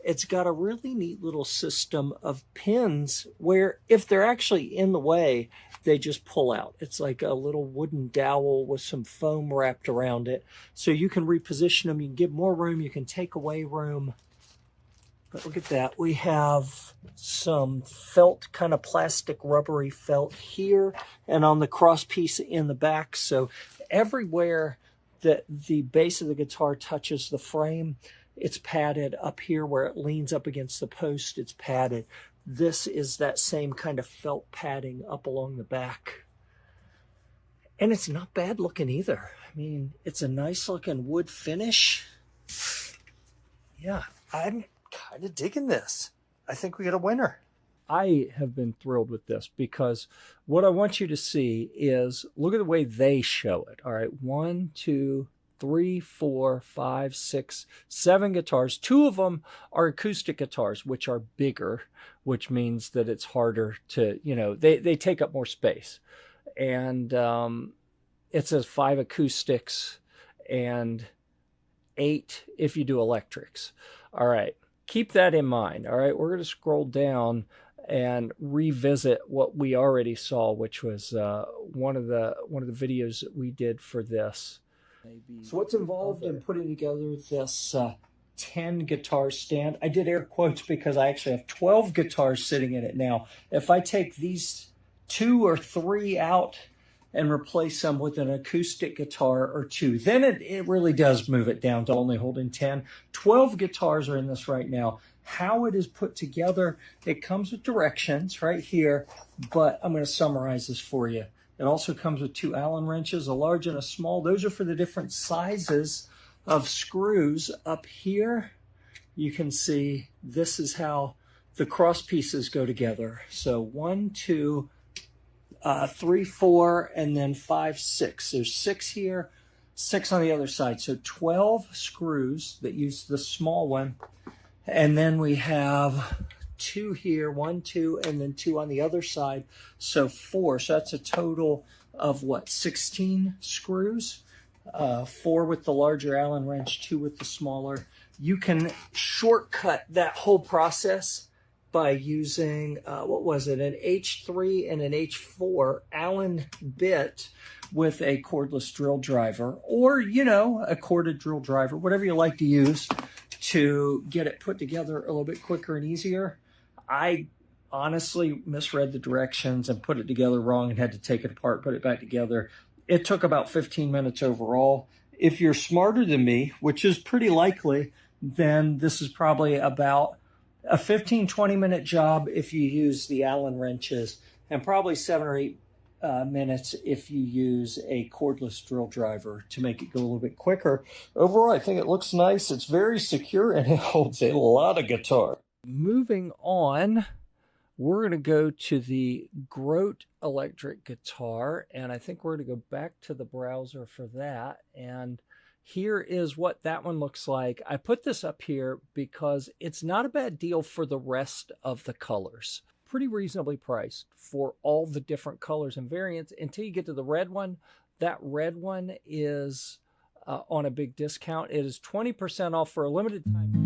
It's got a really neat little system of pins where if they're actually in the way, they just pull out. It's like a little wooden dowel with some foam wrapped around it. So you can reposition them. You can give more room. You can take away room. But look at that. We have some felt, kind of plastic rubbery felt here and on the cross piece in the back. So everywhere that the base of the guitar touches the frame, it's padded. Up here where it leans up against the post, it's padded. This is that same kind of felt padding up along the back. And it's not bad looking either. I mean, it's a nice looking wood finish. Yeah, I'm kind of digging this. I think we got a winner. I have been thrilled with this because what I want you to see is look at the way they show it. All right, 1, 2, 3, 4, 5, 6, 7 guitars. 2 of them are acoustic guitars, which are bigger, which means that it's harder to, they take up more space. And it says 5 acoustics and 8 if you do electrics. All right. Keep that in mind. All right, we're going to scroll down and revisit what we already saw, which was one of the videos that we did for this. So what's involved in putting together this 10 guitar stand? I did air quotes because I actually have 12 guitars sitting in it now. If I take these 2 or 3 out and replace them with an acoustic guitar or 2. Then it really does move it down to only holding 10. 12 guitars are in this right now. How it is put together, it comes with directions right here, but I'm going to summarize this for you. It also comes with 2 Allen wrenches, a large and a small. Those are for the different sizes of screws. Up here, you can see this is how the cross pieces go together. So 1, 2, 3, 4, and then 5, 6. There's 6 here, 6 on the other side. So 12 screws that use the small one. And then we have 2 here, 1, 2, and then 2 on the other side. So 4. So that's a total of what, 16 screws? 4 with the larger Allen wrench, 2 with the smaller. You can shortcut that whole process by using, what was it, an H3 and an H4 Allen bit with a cordless drill driver, or, you know, a corded drill driver, whatever you like to use to get it put together a little bit quicker and easier. I honestly misread the directions and put it together wrong and had to take it apart, put it back together. It took about 15 minutes overall. If you're smarter than me, which is pretty likely, then this is probably about a 15-20 minute job if you use the Allen wrenches, and probably 7 or 8 minutes if you use a cordless drill driver to make it go a little bit quicker. Overall, I think it looks nice. It's very secure and it holds a lot of guitar. Moving on, we're going to go to the Grote electric guitar, and I think we're going to go back to the browser for that. And here is what that one looks like. I put this up here because it's not a bad deal for the rest of the colors. Pretty reasonably priced for all the different colors and variants until you get to the red one. That red one is on a big discount. It is 20% off for a limited time deal.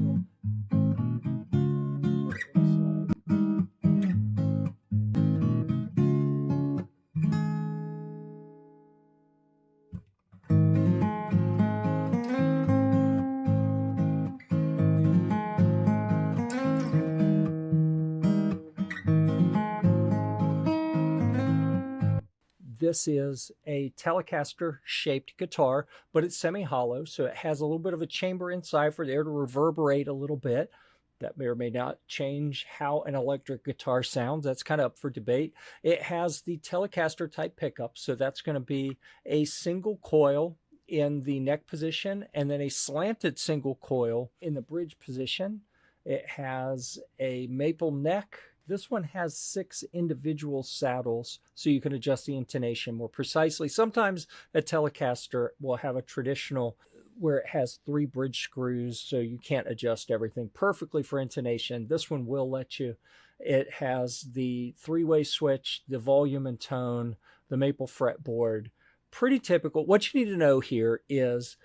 This is a Telecaster shaped guitar, but it's semi-hollow, so it has a little bit of a chamber inside for the air to reverberate a little bit. That may or may not change how an electric guitar sounds. That's kind of up for debate. It has the Telecaster type pickup, so that's going to be a single coil in the neck position and then a slanted single coil in the bridge position. It has a maple neck. This one has 6 individual saddles, so you can adjust the intonation more precisely. Sometimes a Telecaster will have a traditional where it has 3 bridge screws, so you can't adjust everything perfectly for intonation. This one will let you. It has the 3-way switch, the volume and tone, the maple fretboard. Pretty typical. What you need to know here is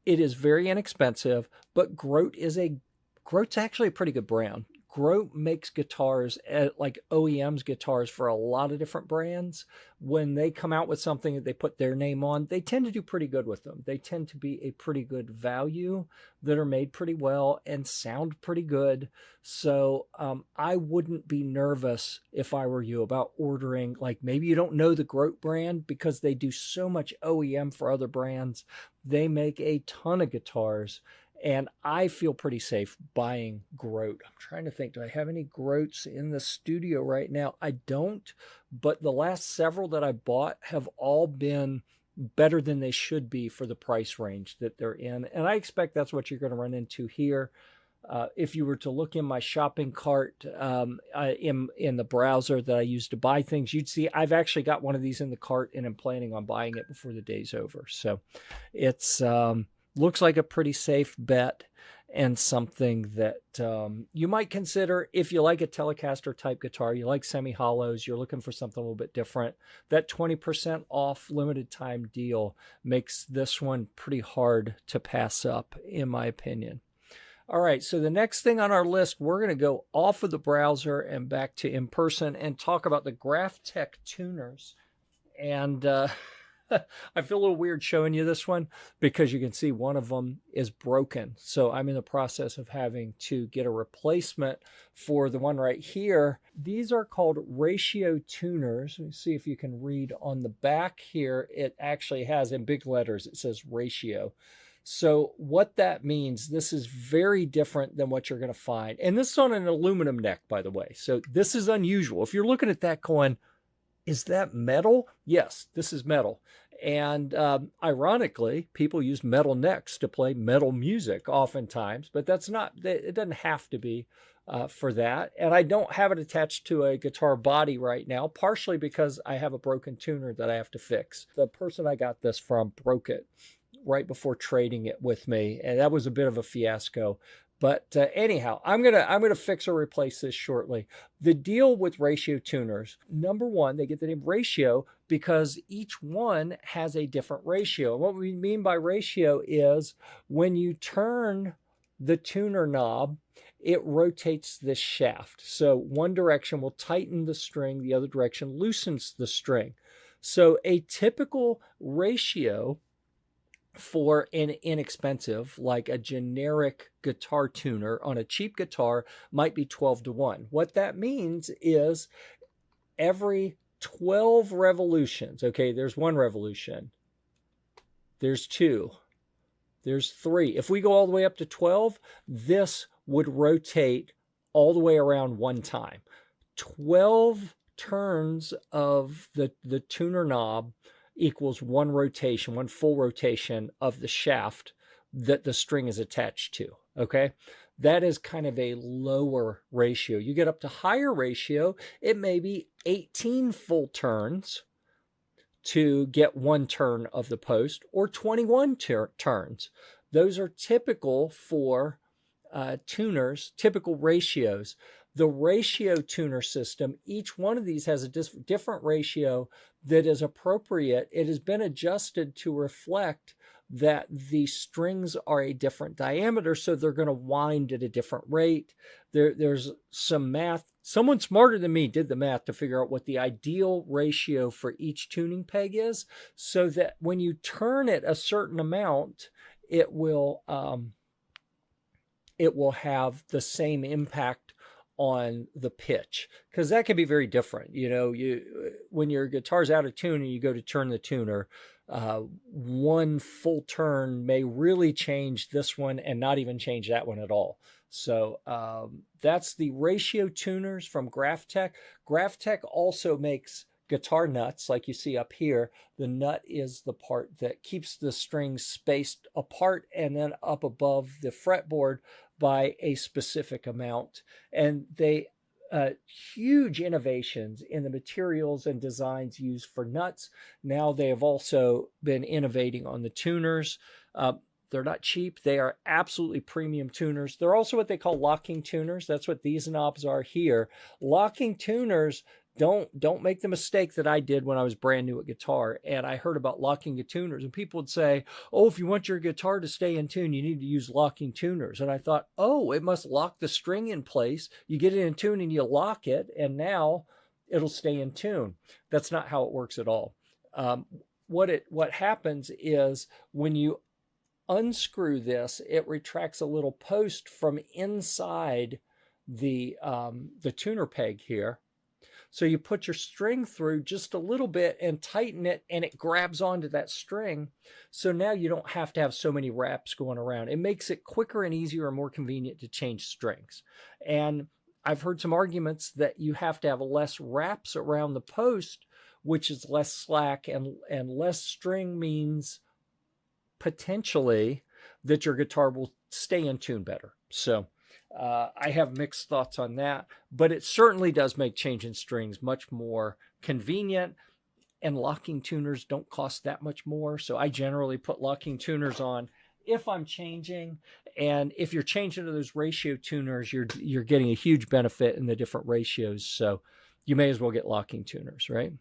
it is very inexpensive, but Grote's actually a pretty good brand. Grote makes guitars like OEM's guitars for a lot of different brands. When they come out with something that they put their name on, they tend to do pretty good with them. They tend to be a pretty good value that are made pretty well and sound pretty good. So I wouldn't be nervous if I were you about ordering, like maybe you don't know the Grote brand because they do so much OEM for other brands. They make a ton of guitars. And I feel pretty safe buying Grote. I'm trying to think, do I have any Grotes in the studio right now? I don't, but the last several that I bought have all been better than they should be for the price range that they're in. And I expect that's what you're going to run into here. If you were to look in my shopping cart in the browser that I use to buy things, you'd see I've actually got one of these in the cart and I'm planning on buying it before the day's over. So it's... looks like a pretty safe bet and something that you might consider if you like a Telecaster type guitar, you like semi-hollows, you're looking for something a little bit different. That 20% off limited time deal makes this one pretty hard to pass up, in my opinion. All right, so the next thing on our list, we're going to go off of the browser and back to in person and talk about the Graphtec tuners. And I feel a little weird showing you this one because you can see one of them is broken. So I'm in the process of having to get a replacement for the one right here. These are called ratio tuners. Let me see if you can read on the back here. It actually has in big letters, it says ratio. So what that means, this is very different than what you're going to find. And this is on an aluminum neck, by the way. So this is unusual. If you're looking at that going, is that metal? Yes, this is metal. And ironically, people use metal necks to play metal music oftentimes, but that's not, it doesn't have to be for that. And I don't have it attached to a guitar body right now, partially because I have a broken tuner that I have to fix. The person I got this from broke it right before trading it with me, and that was a bit of a fiasco. But anyhow, I'm gonna fix or replace this shortly. The deal with ratio tuners, number one, they get the name ratio because each one has a different ratio. And what we mean by ratio is when you turn the tuner knob, it rotates this shaft. So one direction will tighten the string, the other direction loosens the string. So a typical ratio for an inexpensive, like a generic guitar tuner on a cheap guitar, might be 12-1. What that means is every 12 revolutions, okay, there's 1 revolution, there's 2, there's 3. If we go all the way up to 12, this would rotate all the way around 1 time. 12 turns of the tuner knob equals 1 rotation, 1 full rotation of the shaft that the string is attached to, okay? That is kind of a lower ratio. You get up to higher ratio, it may be 18 full turns to get 1 turn of the post, or 21 turns. Those are typical for tuners, typical ratios. The ratio tuner system, each one of these has a different ratio that is appropriate. It has been adjusted to reflect that the strings are a different diameter, so they're going to wind at a different rate. There's some math. Someone smarter than me did the math to figure out what the ideal ratio for each tuning peg is, so that when you turn it a certain amount, it will have the same impact on the pitch, because that can be very different. You know, when your guitar's out of tune and you go to turn the tuner, 1 full turn may really change this one and not even change that one at all. So that's the ratio tuners from Graphtec. Graphtec also makes guitar nuts, like you see up here. The nut is the part that keeps the strings spaced apart and then up above the fretboard by a specific amount. And they huge innovations in the materials and designs used for nuts. Now they have also been innovating on the tuners. They're not cheap. They are absolutely premium tuners. They're also what they call locking tuners. That's what these knobs are here. Locking tuners, don't make the mistake that I did when I was brand new at guitar and I heard about locking tuners, and people would say, oh, if you want your guitar to stay in tune, you need to use locking tuners. And I thought, oh, it must lock the string in place. You get it in tune and you lock it, and now it'll stay in tune. That's not how it works at all. What happens is when you unscrew this, it retracts a little post from inside the tuner peg here. So you put your string through just a little bit and tighten it, and it grabs onto that string. So now you don't have to have so many wraps going around. It makes it quicker and easier and more convenient to change strings. And I've heard some arguments that you have to have less wraps around the post, which is less slack, and less string means potentially that your guitar will stay in tune better. So I have mixed thoughts on that, but it certainly does make changing strings much more convenient, and locking tuners don't cost that much more. So I generally put locking tuners on if I'm changing, and if you're changing to those ratio tuners, you're getting a huge benefit in the different ratios. So you may as well get locking tuners, right?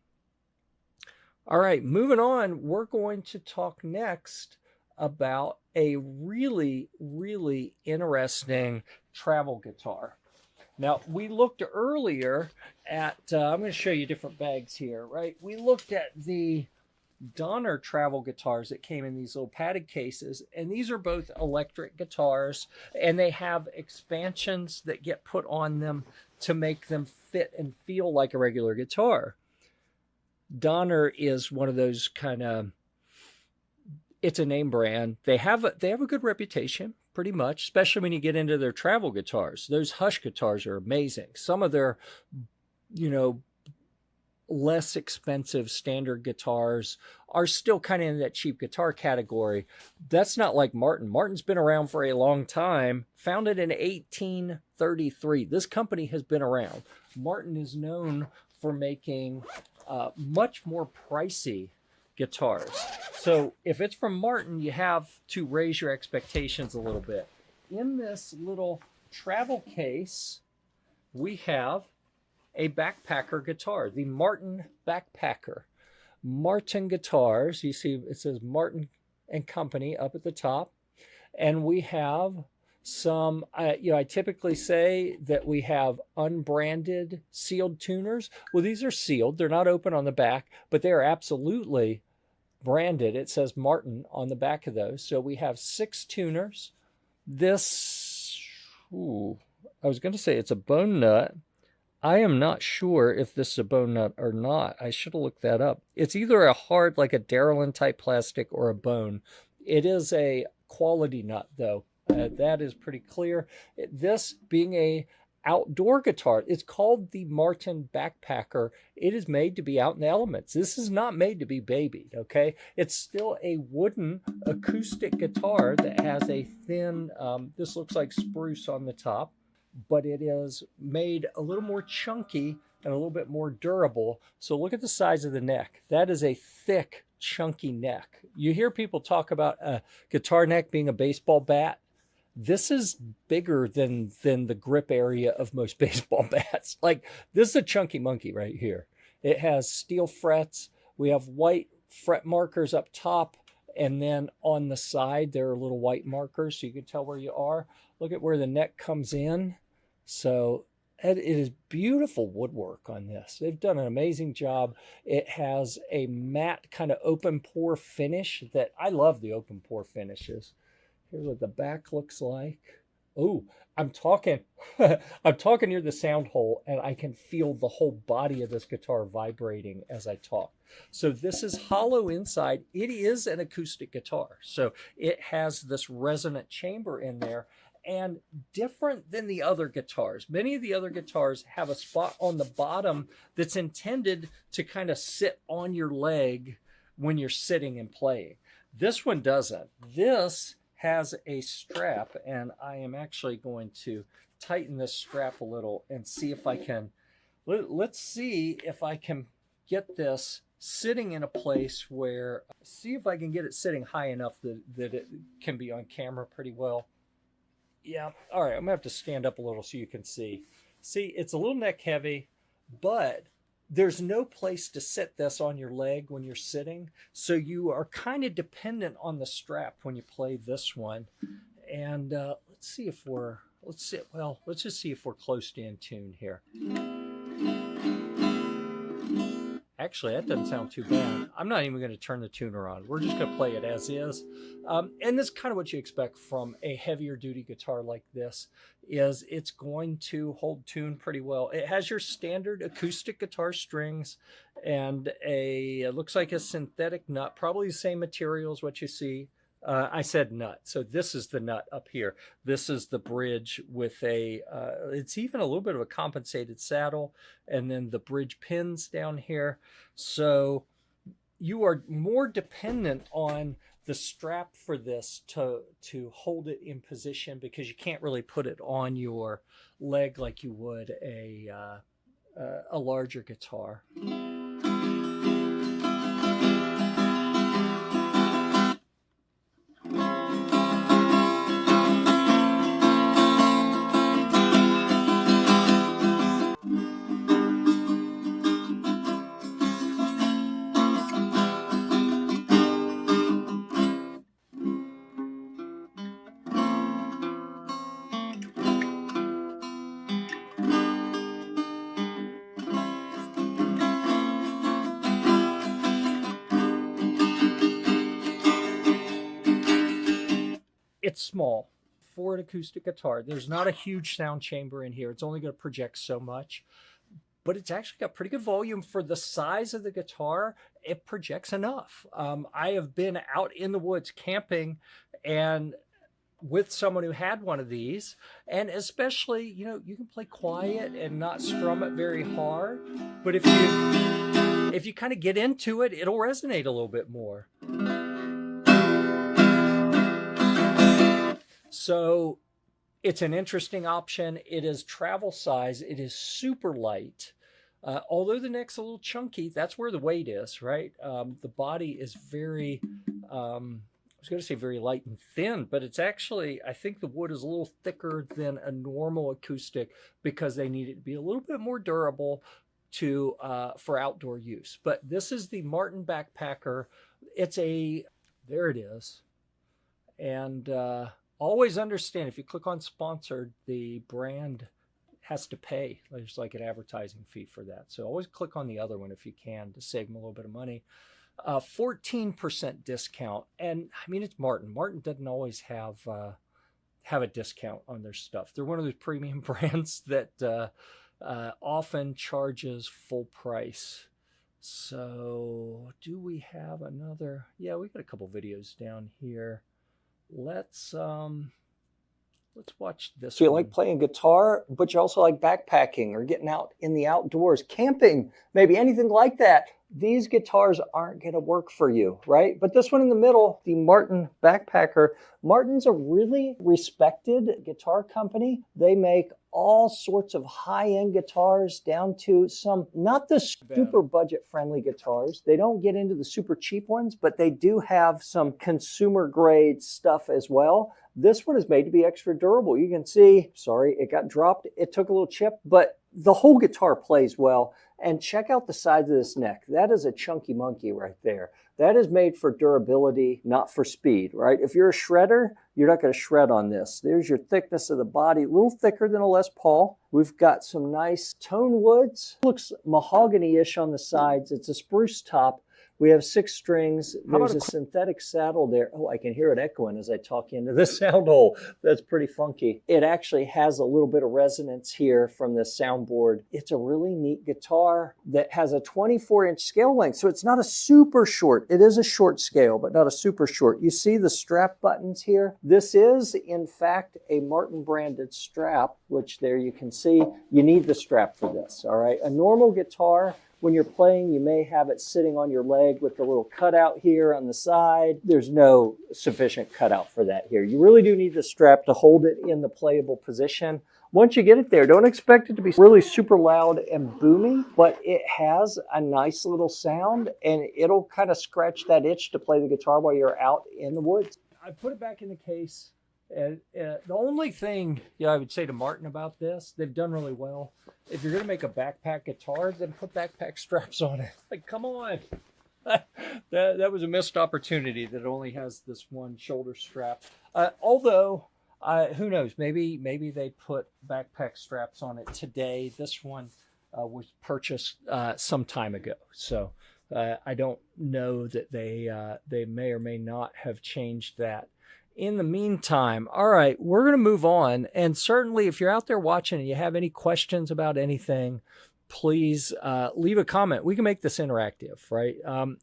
All right, moving on, we're going to talk next about a really, really interesting travel guitar. Now, we looked earlier at, I'm going to show you different bags here, right? We looked at the Donner travel guitars that came in these little padded cases, and these are both electric guitars, and they have expansions that get put on them to make them fit and feel like a regular guitar. Donner is one of those kind of, it's a name brand. They have a good reputation, pretty much, especially when you get into their travel guitars. Those Hush guitars are amazing. Some of their, less expensive standard guitars are still kind of in that cheap guitar category. That's not like Martin. Martin's been around for a long time, founded in 1833. This company has been around. Martin is known for making much more pricey guitars. So if it's from Martin, you have to raise your expectations a little bit. In this little travel case, we have a backpacker guitar, the Martin Backpacker. Martin guitars, you see it says Martin and Company up at the top. And we have some, I typically say that we have unbranded sealed tuners. Well, these are sealed. They're not open on the back, but they are absolutely branded. It says Martin on the back of those. So we have 6 tuners. This, I was going to say it's a bone nut. I am not sure if this is a bone nut or not. I should have looked that up. It's either a hard, like a Darylin type plastic, or a bone. It is a quality nut, though. That is pretty clear. This being a outdoor guitar, it's called the Martin Backpacker. It is made to be out in the elements. This is not made to be babied, okay? It's still a wooden acoustic guitar that has a thin, this looks like spruce on the top, but it is made a little more chunky and a little bit more durable. So look at the size of the neck. That is a thick, chunky neck. You hear people talk about a guitar neck being a baseball bat. This is bigger than the grip area of most baseball bats. Like, this is a chunky monkey right here. It has steel frets. We have white fret markers up top, and then on the side there are little white markers so you can tell where you are. Look at where the neck comes in. So it is beautiful woodwork on this. They've done an amazing job. It has a matte kind of open pore finish that I love. The open pore finishes. Here's what the back looks like. Oh, I'm talking near the sound hole, and I can feel the whole body of this guitar vibrating as I talk. So this is hollow inside. It is an acoustic guitar. So it has this resonant chamber in there. And different than the other guitars, many of the other guitars have a spot on the bottom that's intended to kind of sit on your leg when you're sitting and playing. This one doesn't. This has a strap, and I am actually going to tighten this strap a little and see if I can, let's see if I can get this sitting in a place where, see if I can get it sitting high enough that it can be on camera pretty well. Yeah, all right, I'm gonna have to stand up a little so you can see. See, it's a little neck heavy, but there's no place to sit this on your leg when you're sitting. So you are kind of dependent on the strap when you play this one. And let's just see if we're close to in tune here. Actually, that doesn't sound too bad. I'm not even going to turn the tuner on. We're just going to play it as is. And this is kind of what you expect from a heavier duty guitar like this, is it's going to hold tune pretty well. It has your standard acoustic guitar strings and it looks like a synthetic nut, probably the same material as what you see. I said nut. So this is the nut up here. This is the bridge with it's even a little bit of a compensated saddle, and then the bridge pins down here. So you are more dependent on the strap for this to hold it in position, because you can't really put it on your leg like you would a larger guitar. it's small for an acoustic guitar. There's not a huge sound chamber in here. It's only going to project so much, but it's actually got pretty good volume for the size of the guitar. It projects enough. I have been out in the woods camping and with someone who had one of these, and especially, you know, you can play quiet and not strum it very hard, but if you kind of get into it, it'll resonate a little bit more. So it's an interesting option. It is travel size. It is super light. Although the neck's a little chunky, that's where the weight is, right? The body is very, I was going to say very light and thin, but it's actually, I think the wood is a little thicker than a normal acoustic because they need it to be a little bit more durable to for outdoor use. But this is the Martin Backpacker. It's there it is. And always understand, if you click on sponsored, the brand has to pay. There's like an advertising fee for that. So always click on the other one if you can to save them a little bit of money. 14% discount. And I mean, it's Martin. Martin doesn't always have a discount on their stuff. They're one of those premium brands that often charges full price. So do we have another? Yeah, we got a couple videos down here. Let's watch this. So you like playing guitar, but you also like backpacking or getting out in the outdoors, camping, maybe anything like that. These guitars aren't going to work for you, right? But this one in the middle, the Martin Backpacker, Martin's a really respected guitar company. They make all sorts of high-end guitars down to some, not the super budget-friendly guitars. They don't get into the super cheap ones, but they do have some consumer-grade stuff as well. This one is made to be extra durable. You can see, sorry, it got dropped. It took a little chip, but the whole guitar plays well. And check out the size of this neck. That is a chunky monkey right there. That is made for durability, not for speed, right? If you're a shredder, you're not going to shred on this. There's your thickness of the body, a little thicker than a Les Paul. We've got some nice tone woods. Looks mahogany-ish on the sides. It's a spruce top. We have 6 strings. There's a synthetic saddle there. Oh, I can hear it echoing as I talk into the sound hole. That's pretty funky. It actually has a little bit of resonance here from the soundboard. It's a really neat guitar that has a 24-inch scale length. So it's not a super short. It is a short scale, but not a super short. You see the strap buttons here? This is, in fact, a Martin branded strap, which there you can see. You need the strap for this, all right? A normal guitar, when you're playing, you may have it sitting on your leg with the little cutout here on the side. There's no sufficient cutout for that here. You really do need the strap to hold it in the playable position. Once you get it there, don't expect it to be really super loud and boomy, but it has a nice little sound, and it'll kind of scratch that itch to play the guitar while you're out in the woods. I put it back in the case. The only thing I would say to Martin about this, they've done really well. If you're going to make a backpack guitar, then put backpack straps on it. Like, come on. that was a missed opportunity that it only has this one shoulder strap. Although, who knows? Maybe they put backpack straps on it today. This one was purchased some time ago. So I don't know that they may or may not have changed that. In the meantime, all right, we're going to move on. And certainly if you're out there watching and you have any questions about anything, please leave a comment. We can make this interactive, right?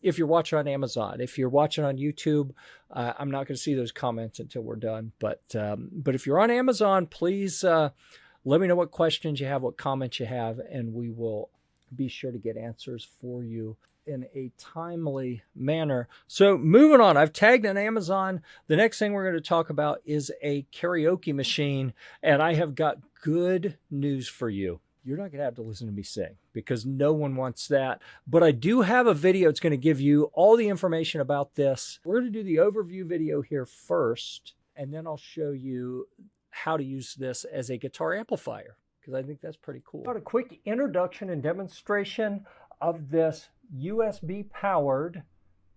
If you're watching on Amazon, if you're watching on YouTube, I'm not going to see those comments until we're done. But if you're on Amazon, please let me know what questions you have, what comments you have, and we will be sure to get answers for you in a timely manner. So moving on, I've tagged on Amazon. The next thing we're going to talk about is a karaoke machine, and I have got good news for you. You're not going to have to listen to me sing because no one wants that. But I do have a video that's going to give you all the information about this. We're going to do the overview video here first, and then I'll show you how to use this as a guitar amplifier because I think that's pretty cool. Got a quick introduction and demonstration of this USB powered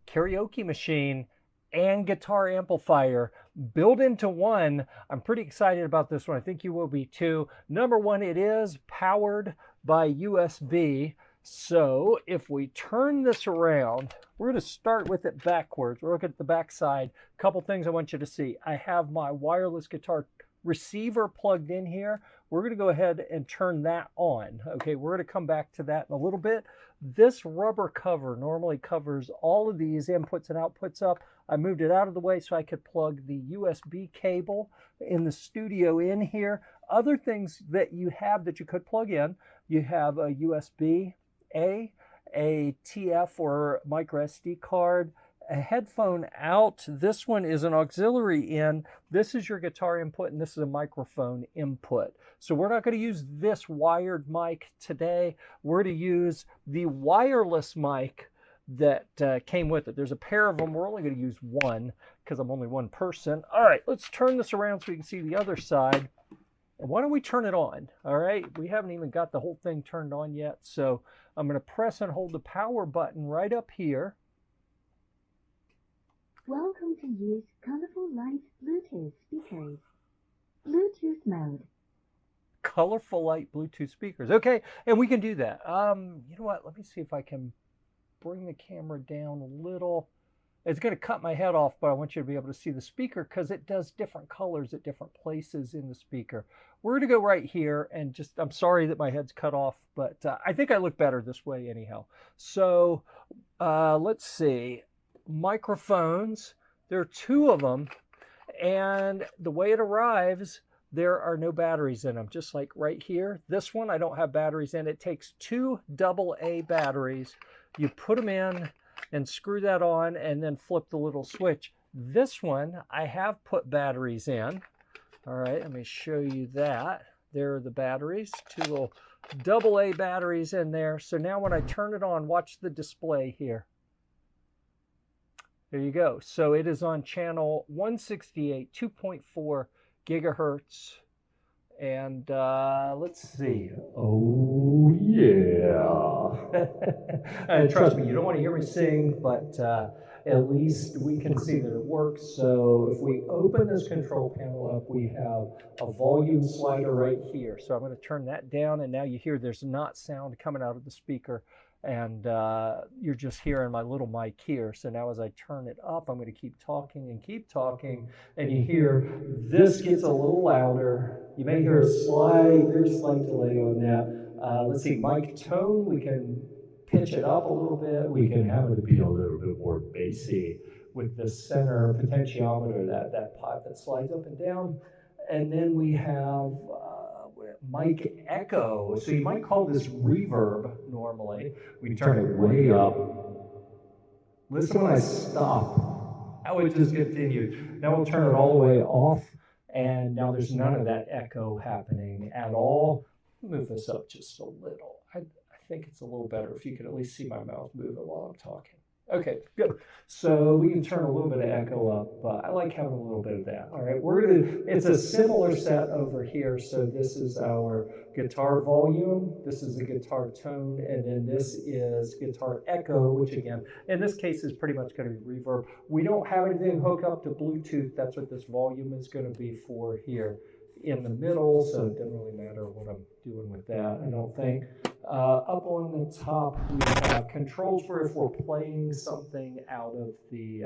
karaoke machine and guitar amplifier built into one. I'm pretty excited about this one. I think you will be too. Number one, it is powered by USB. So if we turn this around, we're going to start with it backwards. We're looking at the back side. A couple things I want you to see. I have my wireless guitar receiver plugged in here. We're going to go ahead and turn that on. Okay, we're going to come back to that in a little bit. This rubber cover normally covers all of these inputs and outputs up. I moved it out of the way so I could plug the USB cable in the studio in here. Other things that you have that you could plug in, you have a USB-A, a TF or micro SD card, a headphone out. This one is an auxiliary in. This is your guitar input, and this is a microphone input. So we're not going to use this wired mic today. We're going to use the wireless mic that came with it. There's a pair of them. We're only going to use one because I'm only one person. All right, let's turn this around so we can see the other side. And why don't we turn it on? All right, we haven't even got the whole thing turned on yet. So I'm going to press and hold the power button right up here. Welcome to use Colorful Light Bluetooth speakers. Bluetooth mode. Colorful Light Bluetooth speakers. Okay, and we can do that. You know what? Let me see if I can bring the camera down a little. It's going to cut my head off, but I want you to be able to see the speaker because it does different colors at different places in the speaker. We're going to go right here and just, I'm sorry that my head's cut off, but I think I look better this way anyhow. So let's see. Microphones, there are two of them, and the way it arrives, there are no batteries in them, just like right here. This one I don't have batteries in. It takes two AA batteries. You put them in and screw that on and then flip the little switch. This one I have put batteries in. All right, let me show you that. There are the batteries, two little AA batteries in there. So now when I turn it on, watch the display here. There you go. So it is on channel 168, 2.4 gigahertz. And let's see. Oh, yeah. And trust me, you don't want to hear me sing, but at least we can see that it works. So if we open this control panel up, we have a volume slider right here. So I'm going to turn that down, and now you hear there's not sound coming out of the speaker. And you're just hearing my little mic here. So now as I turn it up, I'm going to keep talking, and you hear this gets a little louder. You may hear a very slight delay on that. Let's see, mic tone, we can pitch it up a little bit. We can have it be a little bit more bassy with the center potentiometer, that pot that slides up and down. And then we have mic echo. So you might call this reverb normally. We turn it way up. Listen when I stop, how it just continues. Now we'll turn it all the way off, and now there's none of that echo happening at all. Move this up just a little. I think it's a little better if you could at least see my mouth moving while I'm talking. Okay, good. So we can turn a little bit of echo up. I like having a little bit of that. All right, it's a similar set over here. So this is our guitar volume. This is a guitar tone. And then this is guitar echo, which again, in this case is pretty much going to be reverb. We don't have anything hooked up to Bluetooth. That's what this volume is going to be for here in the middle. So it doesn't really matter what I'm doing with that, I don't think. Up on the top, we have controls for if we're playing something out of the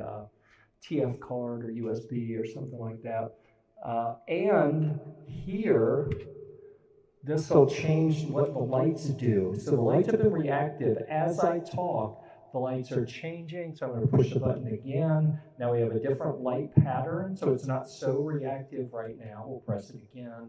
TF card or USB or something like that. And here, this will change what the lights do. So the lights have been reactive. As I talk, the lights are changing. So I'm going to push the button again. Now we have a different light pattern. So it's not so reactive right now. We'll press it again.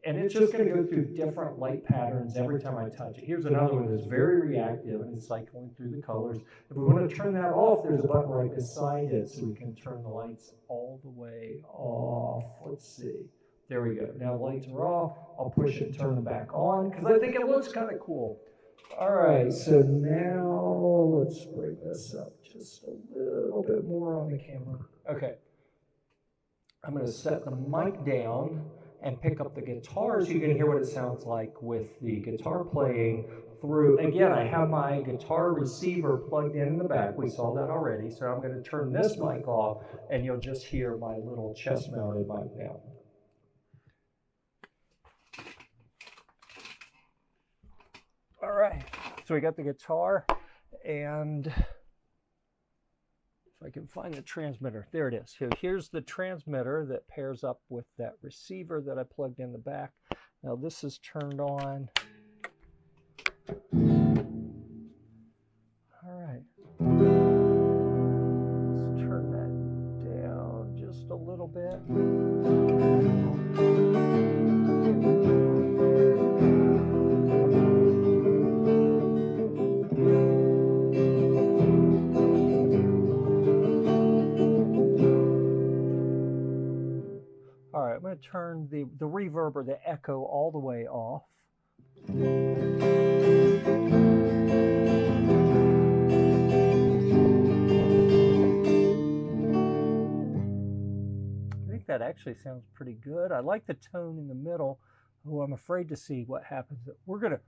And it's just going to go through different light patterns every time I touch it. Here's another one that's very reactive, and it's like going through the colors. If we want to turn that off, there's a button right beside it, so we can turn the lights all the way off. Let's see. There we go. Now the lights are off. I'll push it and turn them back on, because I think it looks kind of cool. All right, so now let's bring this up just a little bit more on the camera. Okay. I'm going to set the mic down and pick up the guitar so you can hear what it sounds like with the guitar playing through. Again, I have my guitar receiver plugged in the back. We saw that already. So I'm going to turn this mic off, and you'll just hear my little chest-mounted mic now. All right. So we got the guitar, and if I can find the transmitter, there it is. So here's the transmitter that pairs up with that receiver that I plugged in the back. Now this is turned on. All right. Let's turn that down just a little bit. All right, I'm going to turn the reverb or the echo all the way off. I think that actually sounds pretty good. I like the tone in the middle. Oh, I'm afraid to see what happens. We're gonna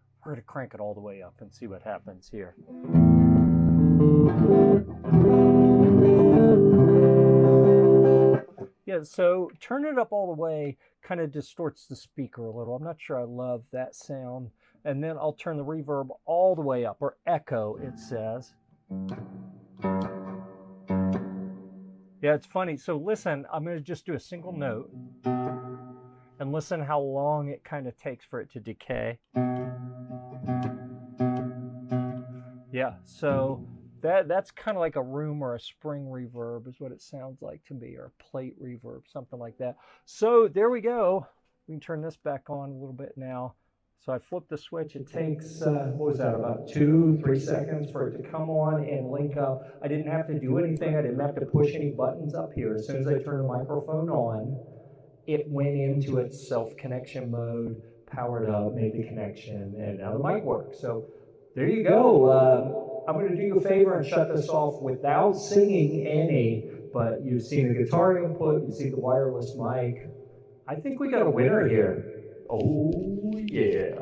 crank it all the way up and see what happens here. Yeah, so turn it up all the way kind of distorts the speaker a little. I'm not sure I love that sound. And then I'll turn the reverb all the way up, or echo, it says. Yeah, it's funny. So listen, I'm going to just do a single note and listen how long it kind of takes for it to decay. Yeah, so that's kind of like a room or a spring reverb is what it sounds like to me, or a plate reverb, something like that. So there we go. We can turn this back on a little bit now. So I flip the switch. It takes, what was that, about 2-3 seconds for it to come on and link up. I didn't have to do anything. I didn't have to push any buttons up here. As soon as I turned the microphone on, it went into its self-connection mode, powered up, made the connection, and now the mic works. So there you go. I'm going to do you a favor and shut this off without singing any, but you've seen the guitar input, you see the wireless mic. I think we got a winner here. Oh, yeah.